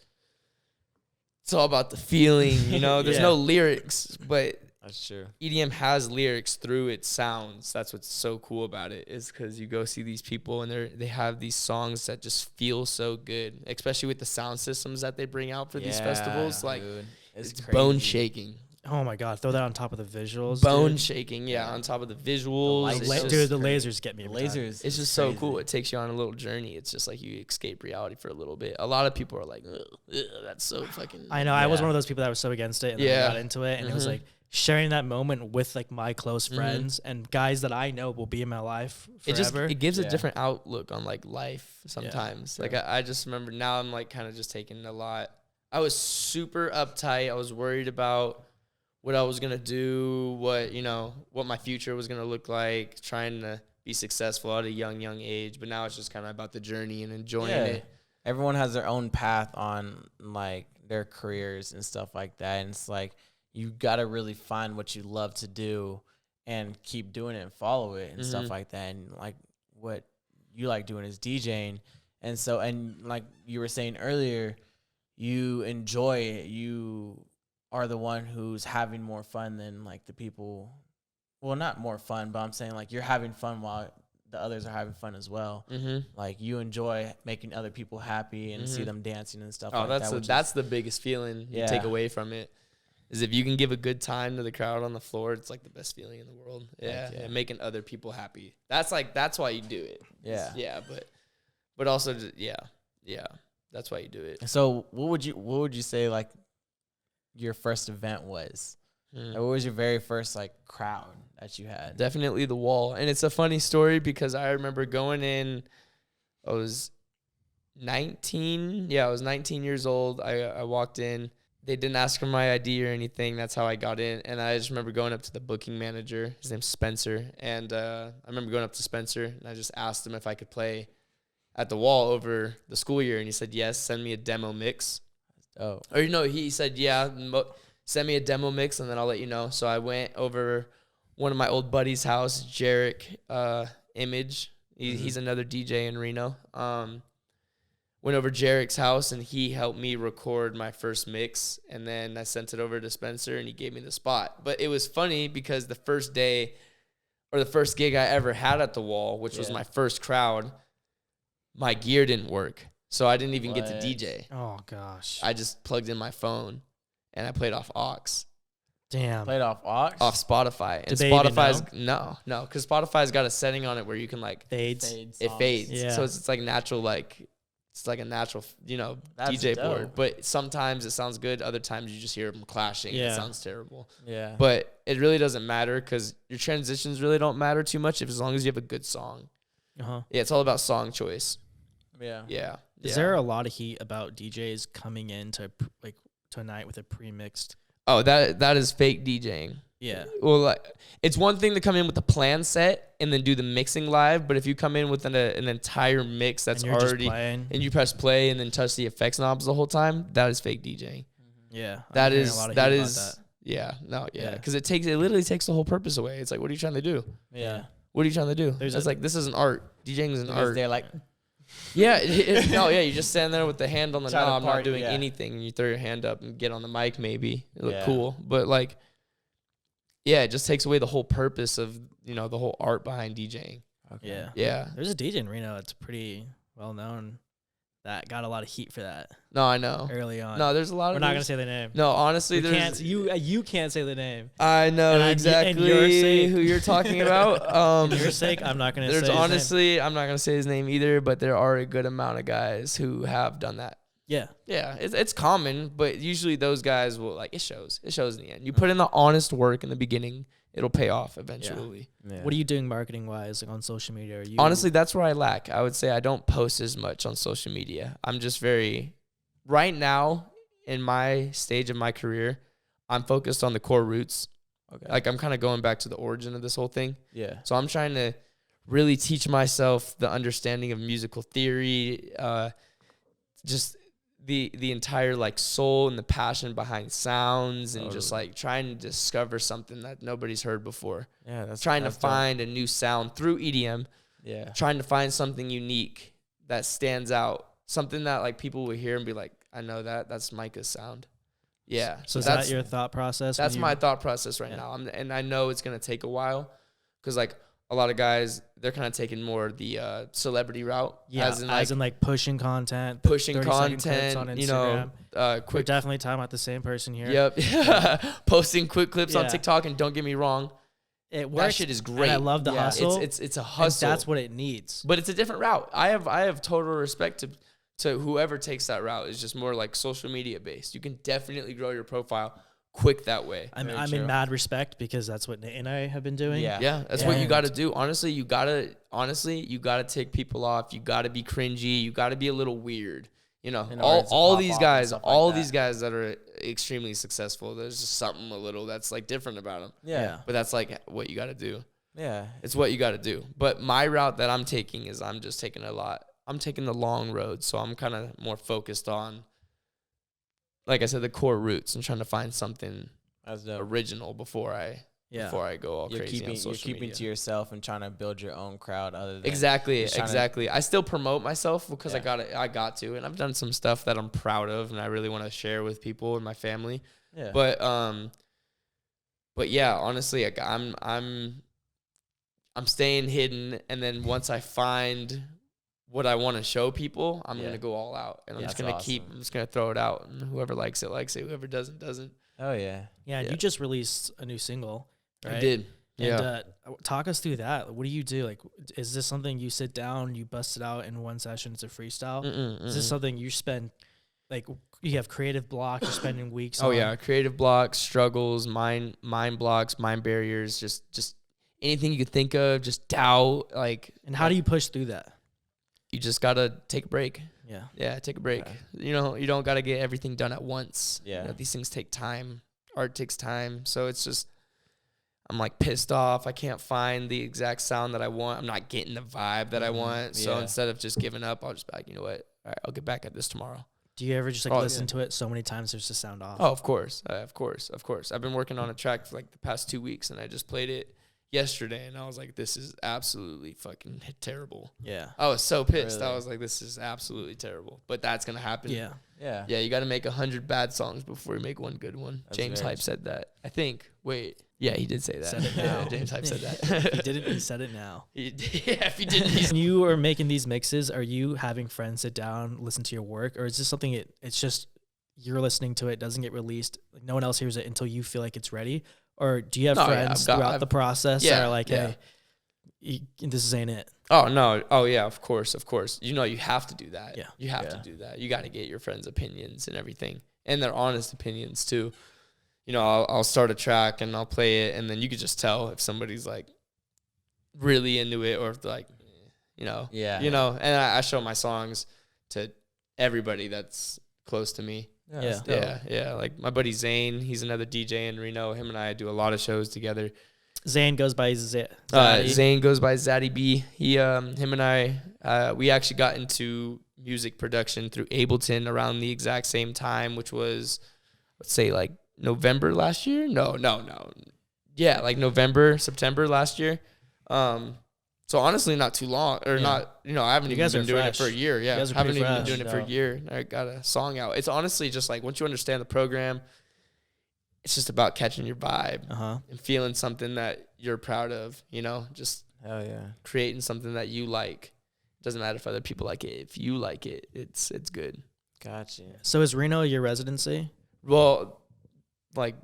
all about the feeling. There's Yeah. no lyrics, but That's true. EDM has lyrics through its sounds. That's what's so cool about it, is because you go see these people and they have these songs that just feel so good, especially with the sound systems that they bring out for these festivals. Like, dude, it's crazy. bone shaking. Oh my god, throw that on top of the visuals. Bone dude. shaking, yeah, on top of the visuals. lights. It's La- just- dude, the crazy. lasers get me. The every time. lasers. it's just so cool. It takes you on a little journey. It's just like you escape reality for a little bit. A lot of people are like, ugh, that's so fucking. I know. I was Yeah. one of those people that was so against it, and then Yeah. I got into it, and it was Mhm. like sharing that moment with like my close friends and guys that I know will be in my life forever. It gives a Yeah. different outlook on like life sometimes. Like I just remember now I'm like kind of just taking a lot. I was super uptight. I was worried about what I was gonna do, what my future was gonna look like, trying to be successful at a young age. But now it's just kind of about the journey and enjoying it. Everyone has their own path on like their careers and stuff like that, and it's like you gotta really find what you love to do and keep doing it and follow it and stuff like that. And like what you like doing is DJing, and so and like you were saying earlier, you enjoy it. You are the one who's having more fun than like the people. Well, not more fun, but I'm saying like you're having fun while the others are having fun as well. Like you enjoy making other people happy and see them dancing and stuff. Oh, like that's the biggest feeling you take away from it. Is if you can give a good time to the crowd on the floor, it's like the best feeling in the world. Yeah, yeah. and making other people happy. That's why you do it. Yeah. But also just, that's why you do it. So what would you say like your first event was? Like, what was your very first like crowd that you had? Definitely the wall. And it's a funny story because I remember going in, I was 19. Yeah, I was 19 years old. I walked in. They didn't ask for my ID or anything. That's how I got in. And I just remember going up to the booking manager. His name's Spencer. And I remember going up to Spencer and I just asked him if I could play at the wall over the school year. And he said, yes, send me a demo mix. Oh, Or, he said, yeah, send me a demo mix and then I'll let you know. So I went over one of my old buddies' house, Jarek Image. He's another DJ in Reno. Went over Jarek's house and he helped me record my first mix. And then I sent it over to Spencer and he gave me the spot. But it was funny because the first day or the first gig I ever had at the wall, which was my first crowd, my gear didn't work. So I didn't even get to DJ. Oh gosh. I just plugged in my phone and I played off aux. Damn. played off aux. Off Spotify. And Did they even Spotify's no, because Spotify's got a setting on it where you can like Fades. it fades. Yeah. So it's like natural, it's like a natural, That's DJ dope. board. But sometimes it sounds good. Other times you just hear them clashing. Yeah. It sounds terrible. Yeah, But it really doesn't matter because your transitions really don't matter too much as long as you have a good song. Uh-huh. Yeah, it's all about song choice. yeah. Yeah. Is there a lot of heat about DJs coming in to like to a night with a pre-mixed. Oh, that is fake DJing. Yeah. Well, like, it's one thing to come in with a plan set and then do the mixing live, but if you come in with an entire mix that's and you're already just playing. and you press play and then touch the effects knobs the whole time, that is fake DJing. Yeah. That I'm is hearing a lot of that heat is about that. yeah, no, yeah, Yeah. because it literally takes the whole purpose away. It's like, what are you trying to do? Yeah. What are you trying to do? There's It's like, this is an art. DJing is an Because art. they're like, Yeah, no, yeah, you just stand there with the hand on the Try to knob, not party, doing yeah. anything, and you throw your hand up and get on the mic. Maybe it look Yeah. cool, but like, yeah, it just takes away the whole purpose of the whole art behind DJing. okay. Yeah. Yeah, There's a DJ in Reno that's pretty well known that got a lot of heat for that no, I know. early on. No, there's a lot We're of. not gonna say the name. No, honestly, We there's. can't. You can't say the name. I know And exactly your sake. who you're talking about. For your sake, I'm not gonna say. There's his name. honestly, I'm not gonna say his name either, but there are a good amount of guys who have done that. Yeah. Yeah, it's common, but usually those guys will it shows. It shows in the end. You put in the honest work in the beginning, it'll pay off eventually. Yeah. What are you doing marketing wise, like on social media? Are you Honestly, that's where I lack. I would say I don't post as much on social media. I'm just right now in my stage of my career, I'm focused on the core roots. Okay. Like, I'm kind of going back to the origin of this whole thing. Yeah. So I'm trying to really teach myself the understanding of musical theory, just the entire like soul and the passion behind sounds, and just like trying to discover something that nobody's heard before. Yeah. That's Trying to dope. find a new sound through EDM. Yeah. Trying to find something unique that stands out, something that like people will hear and be like, I know that's Micah's sound. Yeah. So is that's that your thought process? when that's you- my thought process right Yeah. now. And I know it's gonna take a while, because like a lot of guys, they're kind of taking more the celebrity route. Yeah, as in like pushing content, pushing 30-second clips on content, Instagram. We're quick. definitely talking about the same person here. Yep. Posting quick clips on Yeah. TikTok, and don't get me wrong, It works. that shit is great. And I love the Yeah. hustle. It's a and hustle. that's what it needs. But it's a different route. I have total respect to whoever takes that route. It's just more like social media based. You can definitely grow your profile quick that way. I'm Very in true. mad respect because that's what Nate and I have been doing. Yeah. Yeah, that's what you And- got to do. Honestly, you got to take people off. You got to be cringy. You got to be a little weird. In order to All pop these off and guys, stuff like all that. these guys that are extremely successful, there's just something a little that's like different about them. Yeah. But that's like what you got to do. Yeah. It's what you got to do. But my route that I'm taking is I'm just taking I'm taking the long road. So I'm kind of more focused on, like I said, the core roots, and trying to find something That's dope. original before I go all You're crazy keeping on social media. to yourself and trying to build your own crowd other than Exactly. just trying to- I still promote myself because Yeah. I got to, and I've done some stuff that I'm proud of and I really want to share with people and my family. Yeah. But yeah, honestly, like, I'm staying hidden, and then once I find what I want to show people, I'm Yeah. gonna go all out, and I'm Yeah, just that's gonna awesome. I'm just gonna throw it out, and whoever likes it likes it, whoever doesn't doesn't. Oh yeah. Yeah, and Yeah. you just released a new single, right? I did. And Yeah. talk us through that. What do you do? Like, is this something you sit down, you bust it out in one session? It's a freestyle. Is this something you spend, like, you have creative block? You're spending weeks. Oh on? yeah, creative blocks, struggles, mind blocks, mind barriers, just anything you could think of, just doubt. Like, And how do you push through that? you just gotta take a break. Yeah. Yeah, take a break. Okay. You don't gotta get everything done at once. Yeah. These things take time. Art takes time. So it's just, I'm like pissed off. I can't find the exact sound that I want. I'm not getting the vibe that I want. So Yeah. instead of just giving up, I'll just be like, you know what? All right, I'll get back at this tomorrow. Do you ever just like Oh, listen yeah. to it so many times there's just sound off? Oh, of course. Of course. I've been working on a track for like the past 2 weeks, and I just played it yesterday, and I was like, this is absolutely fucking terrible. Yeah. I was so pissed. Really? I was like, this is absolutely terrible. But that's going to happen. Yeah. Yeah. Yeah, you got to make 100 bad songs before you make one good one. That's James very Hype said that. I think. Wait. Yeah, he did say that. Said it Yeah, now. James Hype said He that. didn't. He said it now. Yeah, if he didn't, he's When you are making these mixes, are you having friends sit down, listen to your work, or is this something it's just you're listening to it, doesn't get released, like no one else hears it until you feel like it's ready? Or do you have No, yeah, friends I've throughout the process that are like, yeah. hey, this ain't it? Oh, no. Oh, yeah, of course. You have to do that. Yeah. You have to do that. You got to get your friends' opinions and everything, and their honest opinions, too. I'll start a track, and I'll play it, and then you could just tell if somebody's, like, really into it, or if they're, like, Yeah. and I show my songs to everybody that's close to me. Yeah. Like my buddy Zane, he's another DJ in Reno. Him and I do a lot of shows together. Zane goes by Zaddy. Zane goes by Zaddy B. Him and I, we actually got into music production through Ableton around the exact same time, which was, let's say, like November last year. No. Yeah, like November, September last year. So honestly, not too long, or not. I haven't even been doing it for a year. Yeah, haven't even been doing it for a year. I got a song out. It's honestly just like once you understand the program, it's just about catching your vibe and feeling something that you're proud of. Just hell yeah, creating something that you like. It doesn't matter if other people like it. If you like it, it's good. Gotcha. So is Reno your residency? Well, like,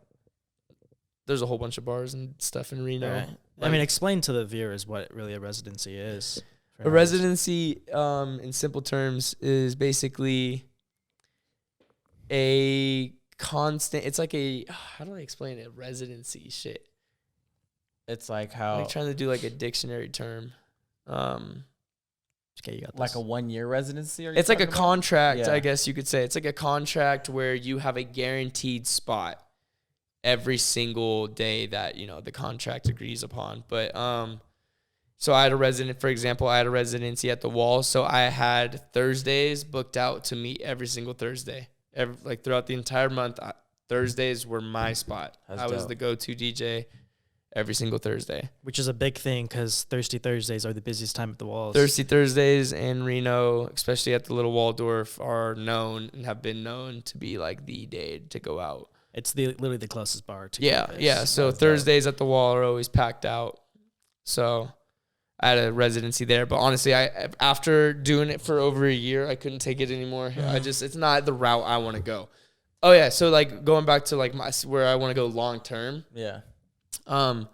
there's a whole bunch of bars and stuff in Reno. Right. Like, explain to the viewers what really a residency is. A residency, in simple terms, is basically a constant. It's like how do I explain it? Residency shit. It's like how, I'm like trying to do like a dictionary term. Okay, you got this. Like a 1-year residency? It's like a contract, I guess you could say. It's like a contract where you have a guaranteed spot every single day that, the contract agrees upon. But so I had for example, I had a residency at the Wall. So I had Thursdays booked out to meet every single Thursday. Throughout the entire month, Thursdays were my spot. I was the go-to DJ every single Thursday. Which is a big thing because Thirsty Thursdays are the busiest time at the Walls. Thirsty Thursdays in Reno, especially at the Little Waldorf, are known and have been known to be like the day to go out. It's literally the closest bar to campus. Yeah. So Thursdays at the Wall are always packed out. So I had a residency there, but honestly, after doing it for over a year, I couldn't take it anymore. It's not the route I want to go. Oh yeah. So like going back to like where I want to go long term. Yeah. The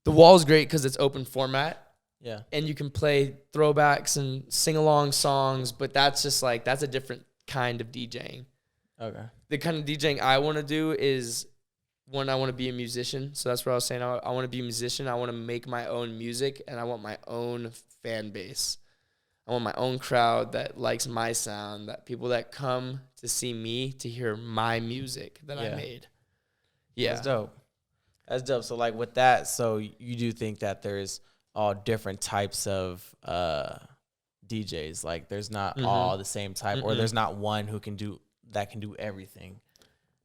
Wall is great because it's open format. Yeah. And you can play throwbacks and sing along songs, but that's a different kind of DJing. Okay. The kind of DJing I want to do is when I want to be a musician. So that's what I was saying. I want to be a musician. I want to make my own music, and I want my own fan base. I want my own crowd that likes my sound, that people that come to see me to hear my music that I made. Yeah. That's dope. So like with that, so you do think that there's all different types of DJs. Like there's not all the same type, or there's not one who can do everything.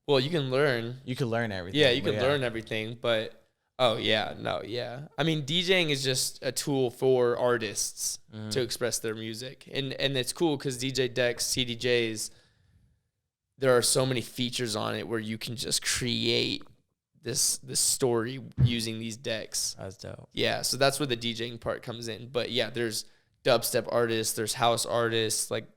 Well, you can learn. You can learn everything. Yeah, you can learn everything, but I mean, DJing is just a tool for artists to express their music. And it's cool because DJ decks, CDJs, there are so many features on it where you can just create this story using these decks. That's dope. Yeah, so that's where the DJing part comes in. But yeah, there's dubstep artists, there's house artists, like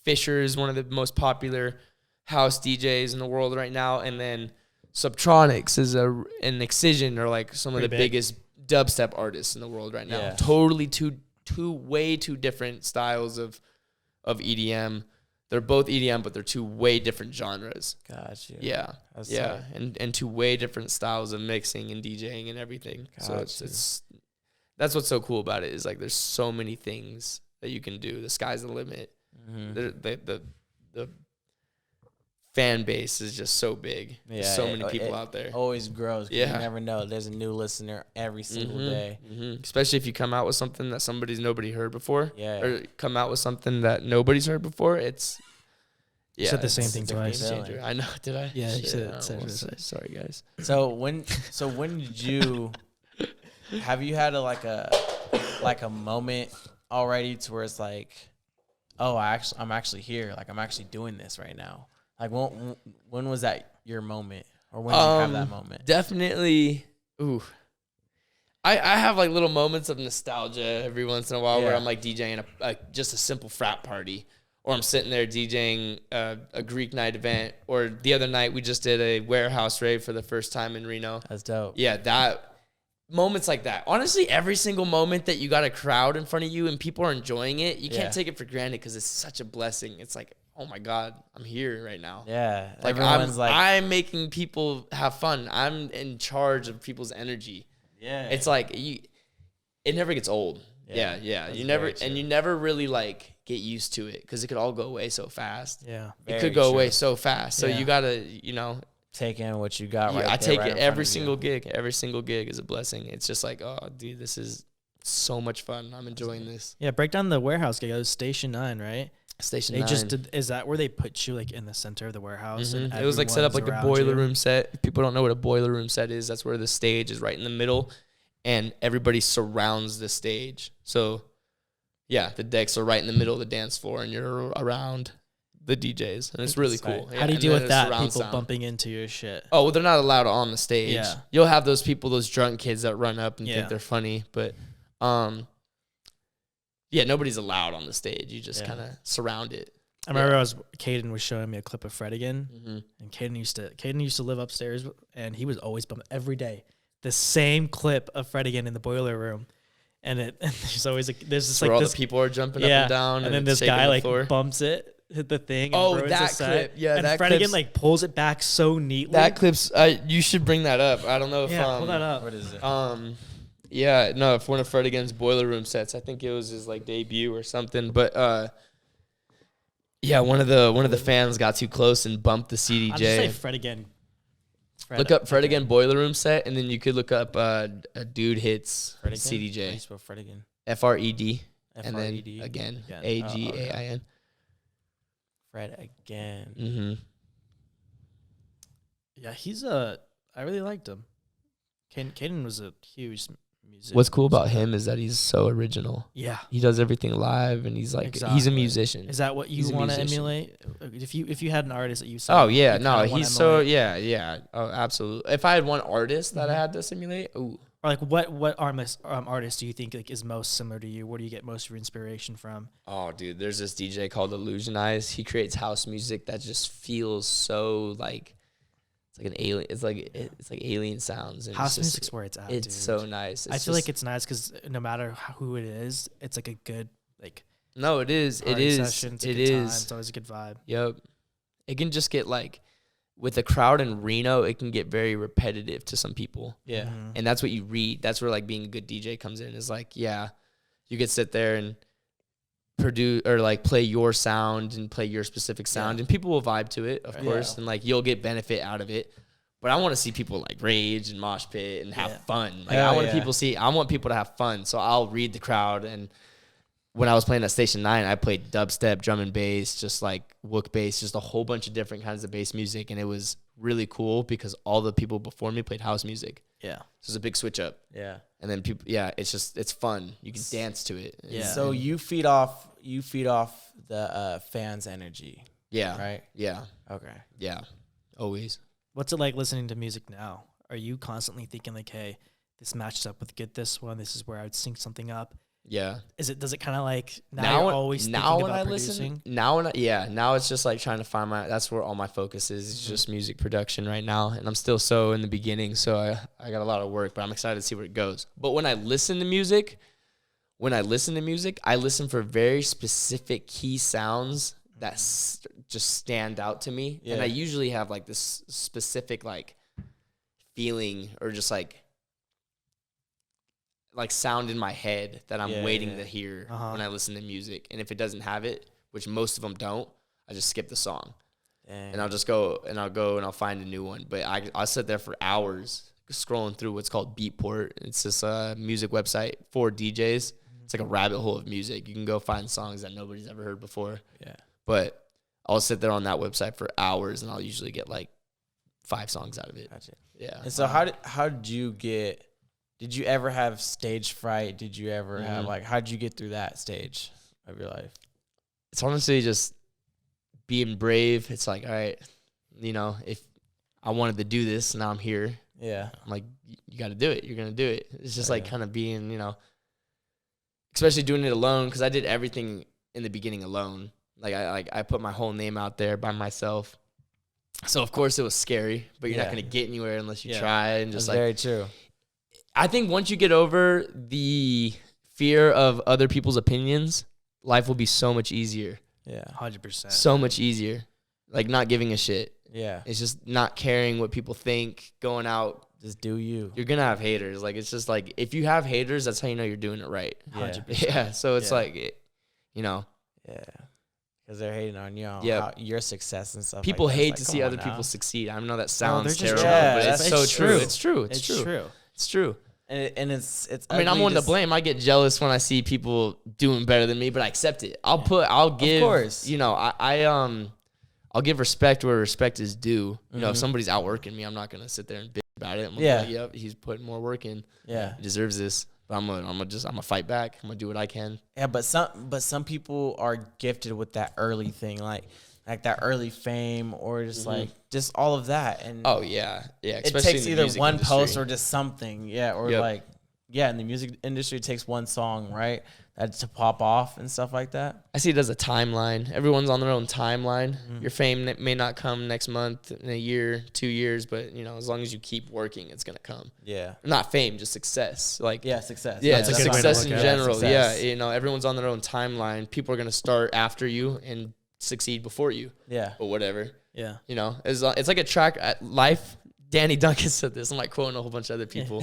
Fisher is one of the most popular house DJs in the world right now, and then Subtronics is an Excision or like some of the biggest dubstep artists in the world right now. Yeah. Totally two way too different styles of EDM. They're both EDM, but they're two way different genres. Got you. Yeah. That's yeah. And two way different styles of mixing and DJing and everything. So it's that's what's so cool about it is like there's so many things that you can do. The sky's the limit. The fan base is just so big. There's so many people out there. Always grows. Yeah. You never know. There's a new listener every single day. Especially if you come out with something that nobody heard before. Yeah. Or come out with something that nobody's heard before. It's you said the same thing twice. I know. Did I? Yeah, you said it. Sorry, guys. So when did you have you had a moment already to where it's like, oh, I'm actually here. Like I'm actually doing this right now. Like when was that your moment, or when did you have that moment? Definitely. Ooh, I have like little moments of nostalgia every once in a while where I'm like DJing just a simple frat party, or I'm sitting there DJing a Greek night event, or the other night we just did a warehouse rave for the first time in Reno. That's dope. Yeah, that moments like that. Honestly, every single moment that you got a crowd in front of you and people are enjoying it, you can't take it for granted because it's such a blessing. It's like, oh my God, I'm here right now. Yeah. Like I'm making people have fun. I'm in charge of people's energy. Yeah. It's like it never gets old. Yeah. You never really like get used to it because it could all go away so fast. Yeah. It could go away so fast. So you got to, take in what you got right I there, take right it in front every of you. single gig. Every single gig is a blessing. It's just like, oh, dude, this is so much fun. I'm enjoying this. Yeah, break down the warehouse gig. It was Station 9, right? Station They 9. just did, is that where they put you like in the center of the warehouse? And It was like set up like a everyone's boiler around you? room set. If people don't know what a boiler room set is, that's where the stage is right in the middle and everybody surrounds the stage. So yeah, the decks are right in the middle of the dance floor and you're around the DJs. And it's really cool. How do you Yeah, deal and with then that? surround People sound. bumping into your shit. Oh, well, they're not allowed on the stage. Yeah. You'll have those people, those drunk kids that run up and Yeah. think they're funny, but yeah, nobody's allowed on the stage. You just kind of surround it. I remember Caden was showing me a clip of Fred again, Mm-hmm. and Caden used to live upstairs, and he was always bumping every day the same clip of Fred again in the boiler room, and there's always there's just Where like all this the people are jumping up yeah, and down, and then it's this shaking guy the like floor. bumps it, hit the thing. And Oh, ruins that the set. clip. Yeah, and that Fred again clip's- like pulls it back so neatly. That clip's. You should bring that up. I don't know if yeah, pull that up. What is it? Yeah, no, if one of Fred again's boiler room sets, I think it was his like debut or something. But yeah, one of the fans got too close and bumped the I'll just say CDJ. Fred again. Look up Fred again boiler room set, and then you could look up a dude hits Fred again? How do you CDJ spell Fred again? FRED and then F-R-E-D? again Again. AGAIN. Fred again. Mm-hmm. Yeah, I really liked him. Caden was a huge musician. What's cool about him is that he's so original. Yeah. He does everything live, and he's like he's a Exactly. musician. Is that what you He's a want to musician. emulate? If you had an artist that you saw. Oh yeah, you no, kinda wanna he's so emulate? yeah. Oh, absolutely. If I had one artist that I had to simulate, ooh, Or like what artist do you think like is most similar to you? Where do you get most of your inspiration from? oh, dude, there's this DJ called Illusion Eyes. He creates house music that just feels so like it's like an alien. It's like alien sounds. And House it's just- music's where it's at. It's dude. so nice. I feel like it's nice because no matter who it is, it's like a good like no, it is. It party is. session. It's a It good time. is. It's always a good vibe. Yep. It can just get like with the crowd in Reno, it can get very repetitive to some people. Yeah. Mhm. And that's what you read. That's where like being a good DJ comes in. Is like, yeah, you could sit there and produce or like play your sound and play your specific sound, and people will vibe to it, of course, and like you'll get benefit out of it. But I want to see people like rage and mosh pit and have fun. Like I want people to have fun. So I'll read the crowd. And when I was playing at Station 9, I played dubstep, drum and bass, just like wook bass, just a whole bunch of different kinds of bass music. And it was really cool because all the people before me played house music. Yeah. So it was a big switch up. Yeah. And then people, it's fun. You can dance to it. Yeah. So you feed off the fans' energy, Yeah. right? Yeah. Okay. Yeah. Always. What's it like listening to music now? Are you constantly thinking like, hey, this matches up with get this one. This is where I would sync something up. Yeah. Does it kind of like now you're always thinking when about I producing? listen, now it's just like trying to find that's where all my focus is. It's just music production right now, and I'm still so in the beginning, so I got a lot of work, but I'm excited to see where it goes. But when I listen to music, I listen for very specific key sounds that just stand out to me, and I usually have like this specific like feeling or just like sound in my head that I'm waiting to hear when I listen to music. And if it doesn't have it, which most of them don't, I just skip the song. And I'll just go and I'll find a new one. But I'll sit there for hours scrolling through what's called Beatport. It's this music website for DJs. It's like a rabbit hole of music. You can go find songs that nobody's ever heard before. Yeah. But I'll sit there on that website for hours, and I'll usually get like 5 songs out of it. Gotcha. Yeah. And so how did you get? Did you ever have stage fright? Did you ever have how did you get through that stage of your life? It's honestly just being brave. It's like, all right, if I wanted to do this, now I'm here. Yeah. I'm like, you got to do it. You're going to do it. It's just like kind of being, especially doing it alone, because I did everything in the beginning alone. Like I put my whole name out there by myself. So of course it was scary, but you're not going to get anywhere unless you try. And just That's very true. I think once you get over the fear of other people's opinions, life will be so much easier. Yeah, 100%. So much easier. Like not giving a shit. Yeah. It's just not caring what people think, going out. Just do you. You're going to have haters. Like, it's just like, if you have haters, that's how you know you're doing it right. 100%. Yeah. So it's like, Yeah. Because they're hating on you on Yep. your success and stuff. People like that. hate It's to like, see come other on people now. succeed. I know that they're sounds just terrible, Yeah, but it's that's so true. true. It's true. It's true. It's true. And it's. I mean, I'm ugly one to just- blame. I get jealous when I see people doing better than me, but I accept it. I'll give, course. you know, I'll give respect where respect is due. You know, if somebody's outworking me, I'm not gonna sit there and bitch about it. I'm gonna be like, yep, he's putting more work in. Yeah. He deserves this. But I'm gonna fight back. I'm gonna do what I can. Yeah, but some people are gifted with that early thing, like that early fame, or just like just all of that. And Oh yeah, yeah. it Especially takes in the either music one industry. post or just something, or Yep. like in the music industry, it takes one song, right, that to pop off and stuff like that. I see it as a timeline. Everyone's on their own timeline. Your fame may not come next month, in a year, 2 years, but you know, as long as you keep working, it's gonna come. Yeah, Not fame, just success. Like success. yeah, That's it's a good way to success look in at it. general. Success. Yeah, you know, everyone's on their own timeline. People are gonna start after you and succeed before you. Yeah. But whatever, Yeah. you know, it's like a track at life. Danny Duncan said this. I'm like quoting a whole bunch of other people.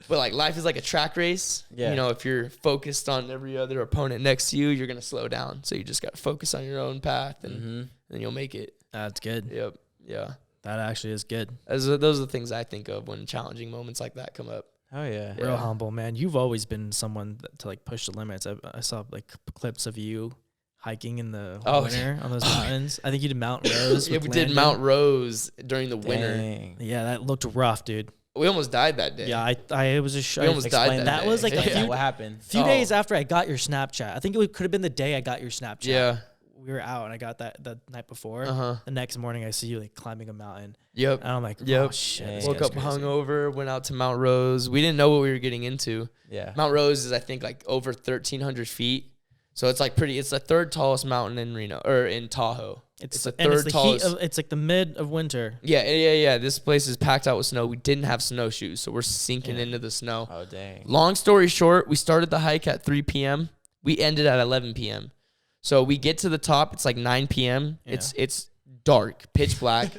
But like life is like a track race. Yeah. You know, if you're focused on every other opponent next to you, you're gonna slow down. So you just gotta focus on your own path, and then you'll make it. That's good. Yep. Yeah. That actually is good. Those are the things I think of when challenging moments like that come up. Oh yeah. Real humble, man. You've always been someone to like push the limits. I saw like clips of you hiking in the winter on those mountains. I think you did Mount Rose. Yeah, we did Mount Rose during the winter. Dang. Yeah, that looked rough, dude. We almost died that day. Yeah, it was a We almost died Explain that that day. was like a Yeah, few- what happened? few days after I got your Snapchat. I think it could have been the day I got your Snapchat. Yeah. We were out and I got that the night before. Uh-huh. The next morning I see you like climbing a mountain. Yep. And I'm like, oh Yep. shit. Dang. This Woke guy's up crazy. hungover, went out to Mount Rose. We didn't know what we were getting into. Yeah. Mount Rose is, I think, like over 1,300 feet. So it's like it's the third tallest mountain in Reno, or in Tahoe. It's the and third it's tallest. it's like the mid of winter. Yeah. This place is packed out with snow. We didn't have snowshoes, so we're sinking into the snow. Oh dang. Long story short, we started the hike at 3 p.m. We ended at 11 p.m. So we get to the top. It's like 9 p.m. Yeah. It's dark, pitch black.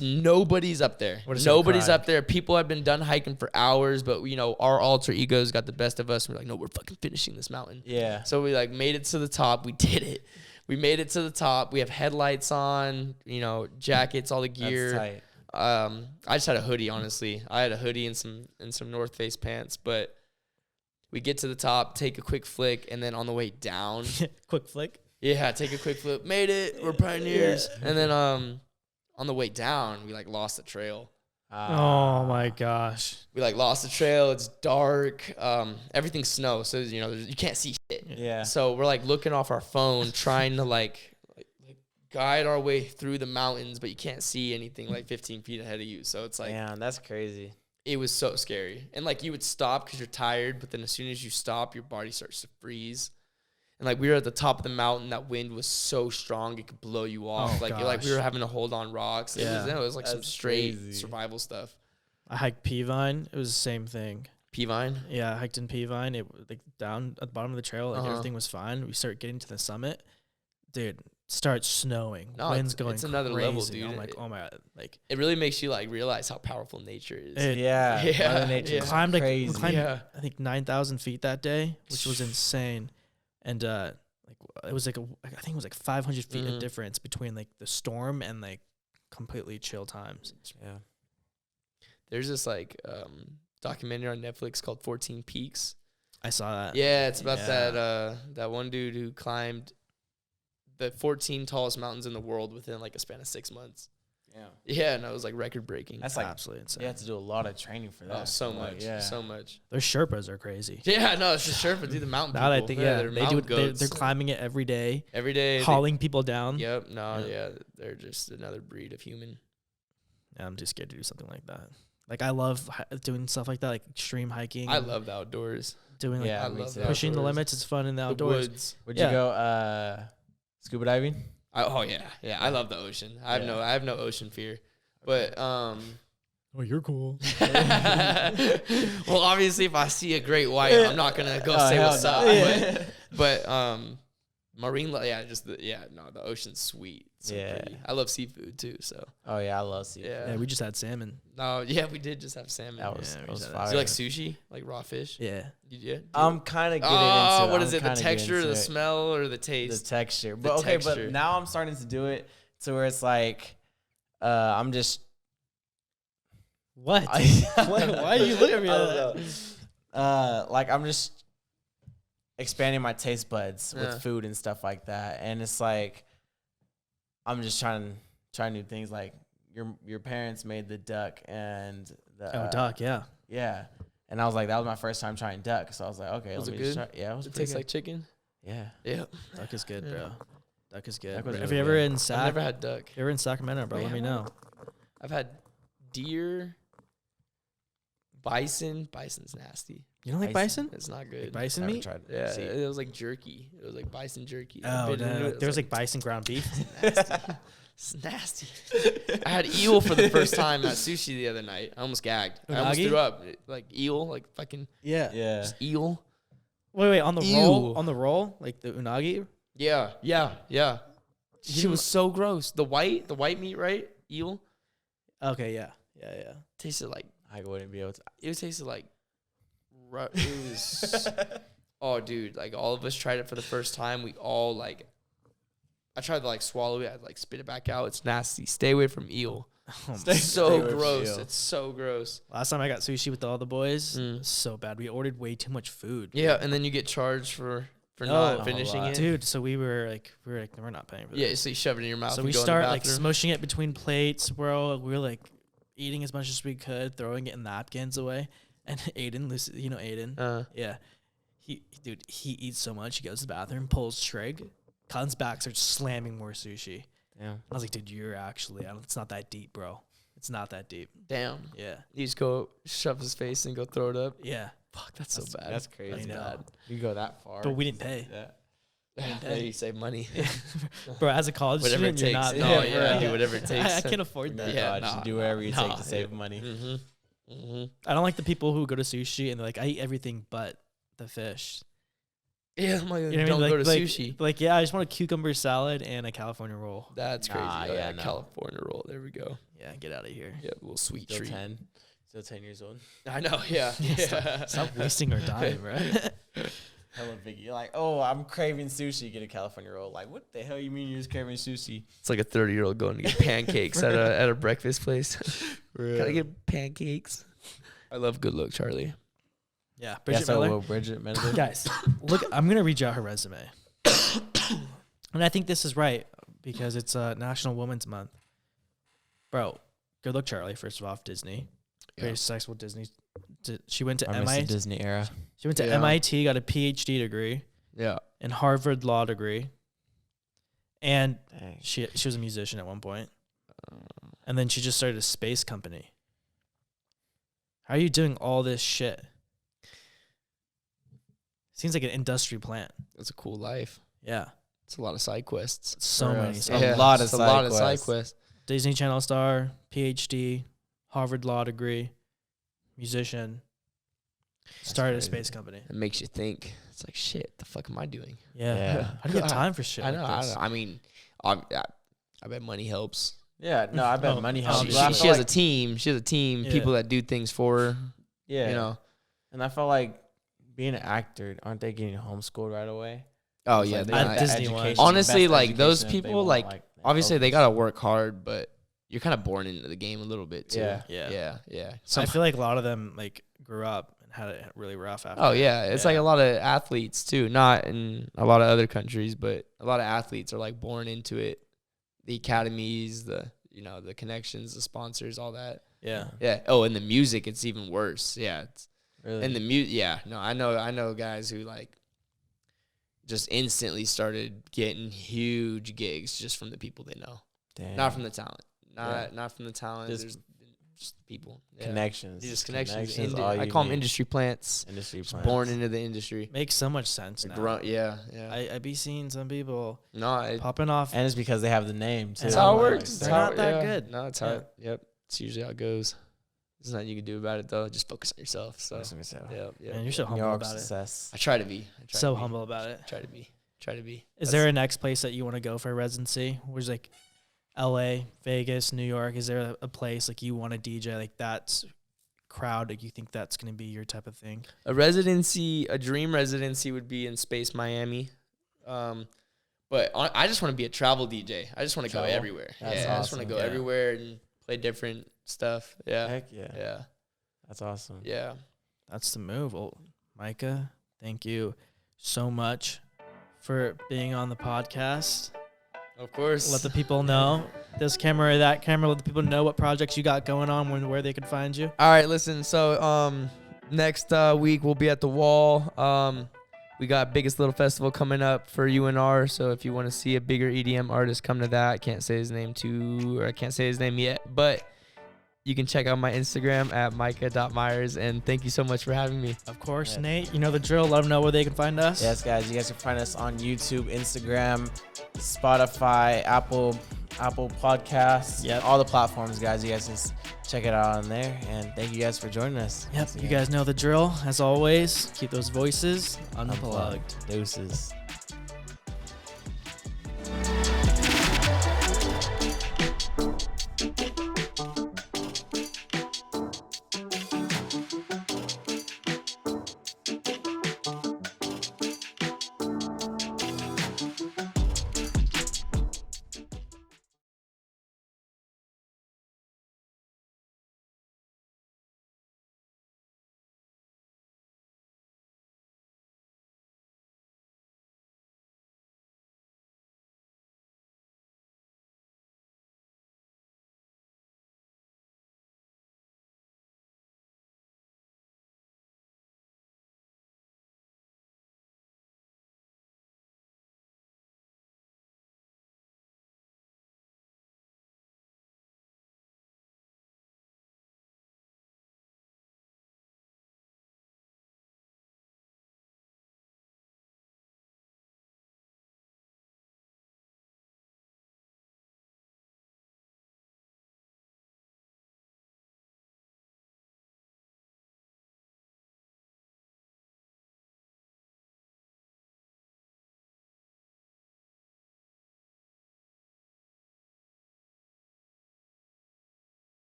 Nobody's up there. What a sad Nobody's cry. up there. People have been done hiking for hours, but you know our alter egos got the best of us. We're like, no, we're fucking finishing this mountain. Yeah. So we like made it to the top. We did it. We made it to the top. We have headlights on, you know, jackets, all the gear. That's tight. I just had a hoodie, honestly. I had a hoodie and some North Face pants, but we get to the top, take a quick flick, and then on the way down, Quick flick. take a quick flip. Made it. We're pioneers. And then on the way down, we like lost the trail. Oh my gosh. We like lost the trail. It's dark. Everything's snow, so you know you can't see shit. Yeah. So we're like looking off our phone, trying to like guide our way through the mountains, but you can't see anything like 15 feet ahead of you. So it's like Damn, that's crazy. it was so scary. And like you would stop because you're tired, but then as soon as you stop, your body starts to freeze. And like we were at the top of the mountain, that wind was so strong it could blow you off. Oh, like we gosh. were having to hold on rocks. Yeah. It was like some That's straight crazy. survival stuff. I hiked Peavine. It was the same thing. Peavine. Yeah, I hiked in Peavine. It like down at the bottom of the trail, like Uh-huh. everything was fine. We start getting to the summit. Dude, starts snowing. No, Wind's it's- going it's another level, crazy. dude. I'm like, oh my god. Like It really makes you like realize how powerful nature is. It- Yeah. Yeah. Mother Nature Yeah. is climbed like crazy. we climbed Yeah. I think 9,000 feet that day, which was insane. And like it was like I think it was like 500 feet of difference between like the storm and like completely chill times. Yeah. There's this like documentary on Netflix called 14 Peaks. I saw that. Yeah, it's about Yeah. that one dude who climbed the 14 tallest mountains in the world within like a span of 6 months. Yeah. Yeah, and it was like record breaking. That's like absolutely insane. you have to do a lot of training for that. Oh, so Like, much, Yeah. so much. Their Sherpas are crazy. Yeah, no, it's for sure. But do the mountain Now that I people. think, they're they do. mountain They're goats. climbing it every day, every day. hauling people down. Yep. No. Yeah. Yeah. They're just another breed of human. Yeah, I'm just scared to do something like that. Like I love doing stuff like that, like extreme hiking. I and love the outdoors. doing like Yeah, I me love too. the pushing the outdoors. limits. It's fun in the The outdoors. woods. Would Yeah. you go scuba diving? Oh yeah, yeah. I love the ocean. I have no ocean fear. But Oh, you're cool. well, obviously, if I see a great white, I'm not gonna go say hell what's no. up. Yeah. But marine life. Yeah, the ocean's sweet. It's so pretty. I love seafood too. So. Oh yeah, I love seafood. Yeah, we just had salmon. No, yeah, we did just have salmon. That was fire. Do you like sushi, like raw fish? Yeah. Yeah. I'm kind of getting into it. What is it? The texture, the smell, or the taste? The texture. But but now I'm starting to do it to where it's like, I'm just. What? Why are you looking at me like that? Like I'm just expanding my taste buds with food and stuff like that, and it's like I'm just trying new things. Like your parents made the duck and the duck, yeah, and I was like, that was my first time trying duck, so I was like, okay, was let it me good? just try. Yeah, it was. It tastes like chicken. Yeah, Duck is good, bro. Duck is good. Duck If you're ever in I've never had duck. If you're in Sacramento, bro, let me know. I've had deer. Bison. Bison's nasty. You don't like bison? It's not good. Like bison meat? Tried it. Yeah, it was like jerky. It was like bison jerky. Oh, no. There was like bison ground beef. It's nasty. I had eel for the first time at sushi the other night. I almost gagged. I almost threw up. Like eel, like fucking just eel. Wait, on the roll, like the unagi? Yeah. She was so gross. The white meat, right? Eel. Okay, yeah. Tasted like I wouldn't be able to. It tasted like. It was. Oh, dude! Like all of us tried it for the first time. We all like. I tried to like swallow it. I'd like spit it back out. It's nasty. Stay away from eel. It's so gross. It's so gross. Like I got sushi with all the boys. So bad. We ordered way too much food. Yeah, and then you get charged for not finishing it, dude. So we were like, we're not paying for this. Yeah, so you shove it in your mouth. So and we go start in the like smushing it between plates, bro. We were like eating as much as we could, throwing it in napkins away. And Aiden, you know Aiden? Yeah. He eats so much. He goes to the bathroom, pulls trig, comes back, starts slamming more sushi. Yeah. I was like, dude, you're actually, it's not that deep, bro. It's not that deep. Damn. Yeah. You just go shove his face and go throw it up. Yeah. Fuck, that's so bad. That's crazy. I know. Bad. You go that far. But we didn't pay. Yeah, you save money. Bro, as a college student, you're not. No, yeah, do whatever it takes. I can't afford that. Yeah, just do whatever you take to save money. I don't like the people who go to sushi and they're like, I eat everything but the fish. Yeah, I'm like, you know don't what I mean? go to sushi. Like, yeah, I just want a cucumber salad and a California roll. That's crazy. California roll. There we go. Yeah, get out of here. Yeah, a little sweet Still treat. 10. Still 10 years old. I know, yeah. Stop wasting our time, right? Hella big. You're like, oh, I'm craving sushi. Get a California roll. Like, what the hell you mean you're just craving sushi? It's like a 30-year-old going to get pancakes at a breakfast place. Gotta get pancakes. I love Good Look Charlie. Yeah, Bridget Miller. Bridget Miller. Guys, look, I'm gonna read you out her resume, and I think this is right because it's National Women's Month. Bro, Good Look Charlie. First of all, Disney, very successful Disney. She went to MIT. Disney era. She went to MIT, got a PhD degree. Yeah, and Harvard law degree. And she was a musician at one point, and then she just started a space company. How are you doing all this shit? Seems like an industry plant. It's a cool life. Yeah. It's a lot of side quests. So many. A lot of side quests. Disney Channel star, PhD, Harvard law degree, musician. Started a space company. It makes you think. It's like, shit, the fuck am I doing? Yeah. How do you get time for shit? I know. I mean, I bet money helps. Yeah, no, I bet money helps. She has a team. She has a team, people that do things for her. Yeah. You know. And I felt like being an actor, aren't they getting homeschooled right away? Oh, yeah. Like Disney was. Honestly, like, those people, like obviously they got to work hard, but you're kind of born into the game a little bit, too. Yeah. I feel like a lot of them, like, grew up and had it really rough after. Oh, yeah. It's like a lot of athletes, too. Not in a lot of other countries, but a lot of athletes are, like, born into it. The academies, the connections, the sponsors, all that. Yeah. Yeah. Oh, and the music, it's even worse. Yeah. Really? And the music, yeah. No, I know guys who, like, just instantly started getting huge gigs just from the people they know. Damn. Not from the talent. Not from the talent. There's just people. Yeah. Connections. Just connections. I call them industry plants. Born into the industry. Makes so much sense now. Yeah. I be seeing some people popping off. And it's because they have the name, too. That's how it works. They're not that good. No, it's how yep. It's usually how it goes. There's nothing you can do about it, though. Just focus on yourself. So, Man, you're so humble about it. I try to be. So humble about it. Try to be. try to be. Is there a next place that you want to go for a residency? Where's like LA, Vegas, New York? Is there a place like you want to DJ like that's crowd that you think that's going to be your type of thing? A dream residency would be in Space Miami. But I just want to be a travel DJ. I just want to go everywhere. That's I just want to go everywhere and play different stuff. Yeah. Heck yeah. Yeah. That's awesome. Yeah. That's the move. Well, Micah, thank you so much for being on the podcast. Of course. Let the people know this camera or that camera. Let the people know what projects you got going on, where they can find you. All right, listen. So next week we'll be at the Wall. We got Biggest Little Festival coming up for UNR. So if you want to see a bigger EDM artist, come to that. I can't say his name yet, but you can check out my Instagram at micah.meyers. And thank you so much for having me. Of course, Nate. You know the drill. Let them know where they can find us. Yes, guys. You guys can find us on YouTube, Instagram, Spotify, Apple Podcasts. Yep. All the platforms, guys. You guys just check it out on there. And thank you guys for joining us. Yep. You guys know the drill. As always, keep those voices unplugged. Deuces.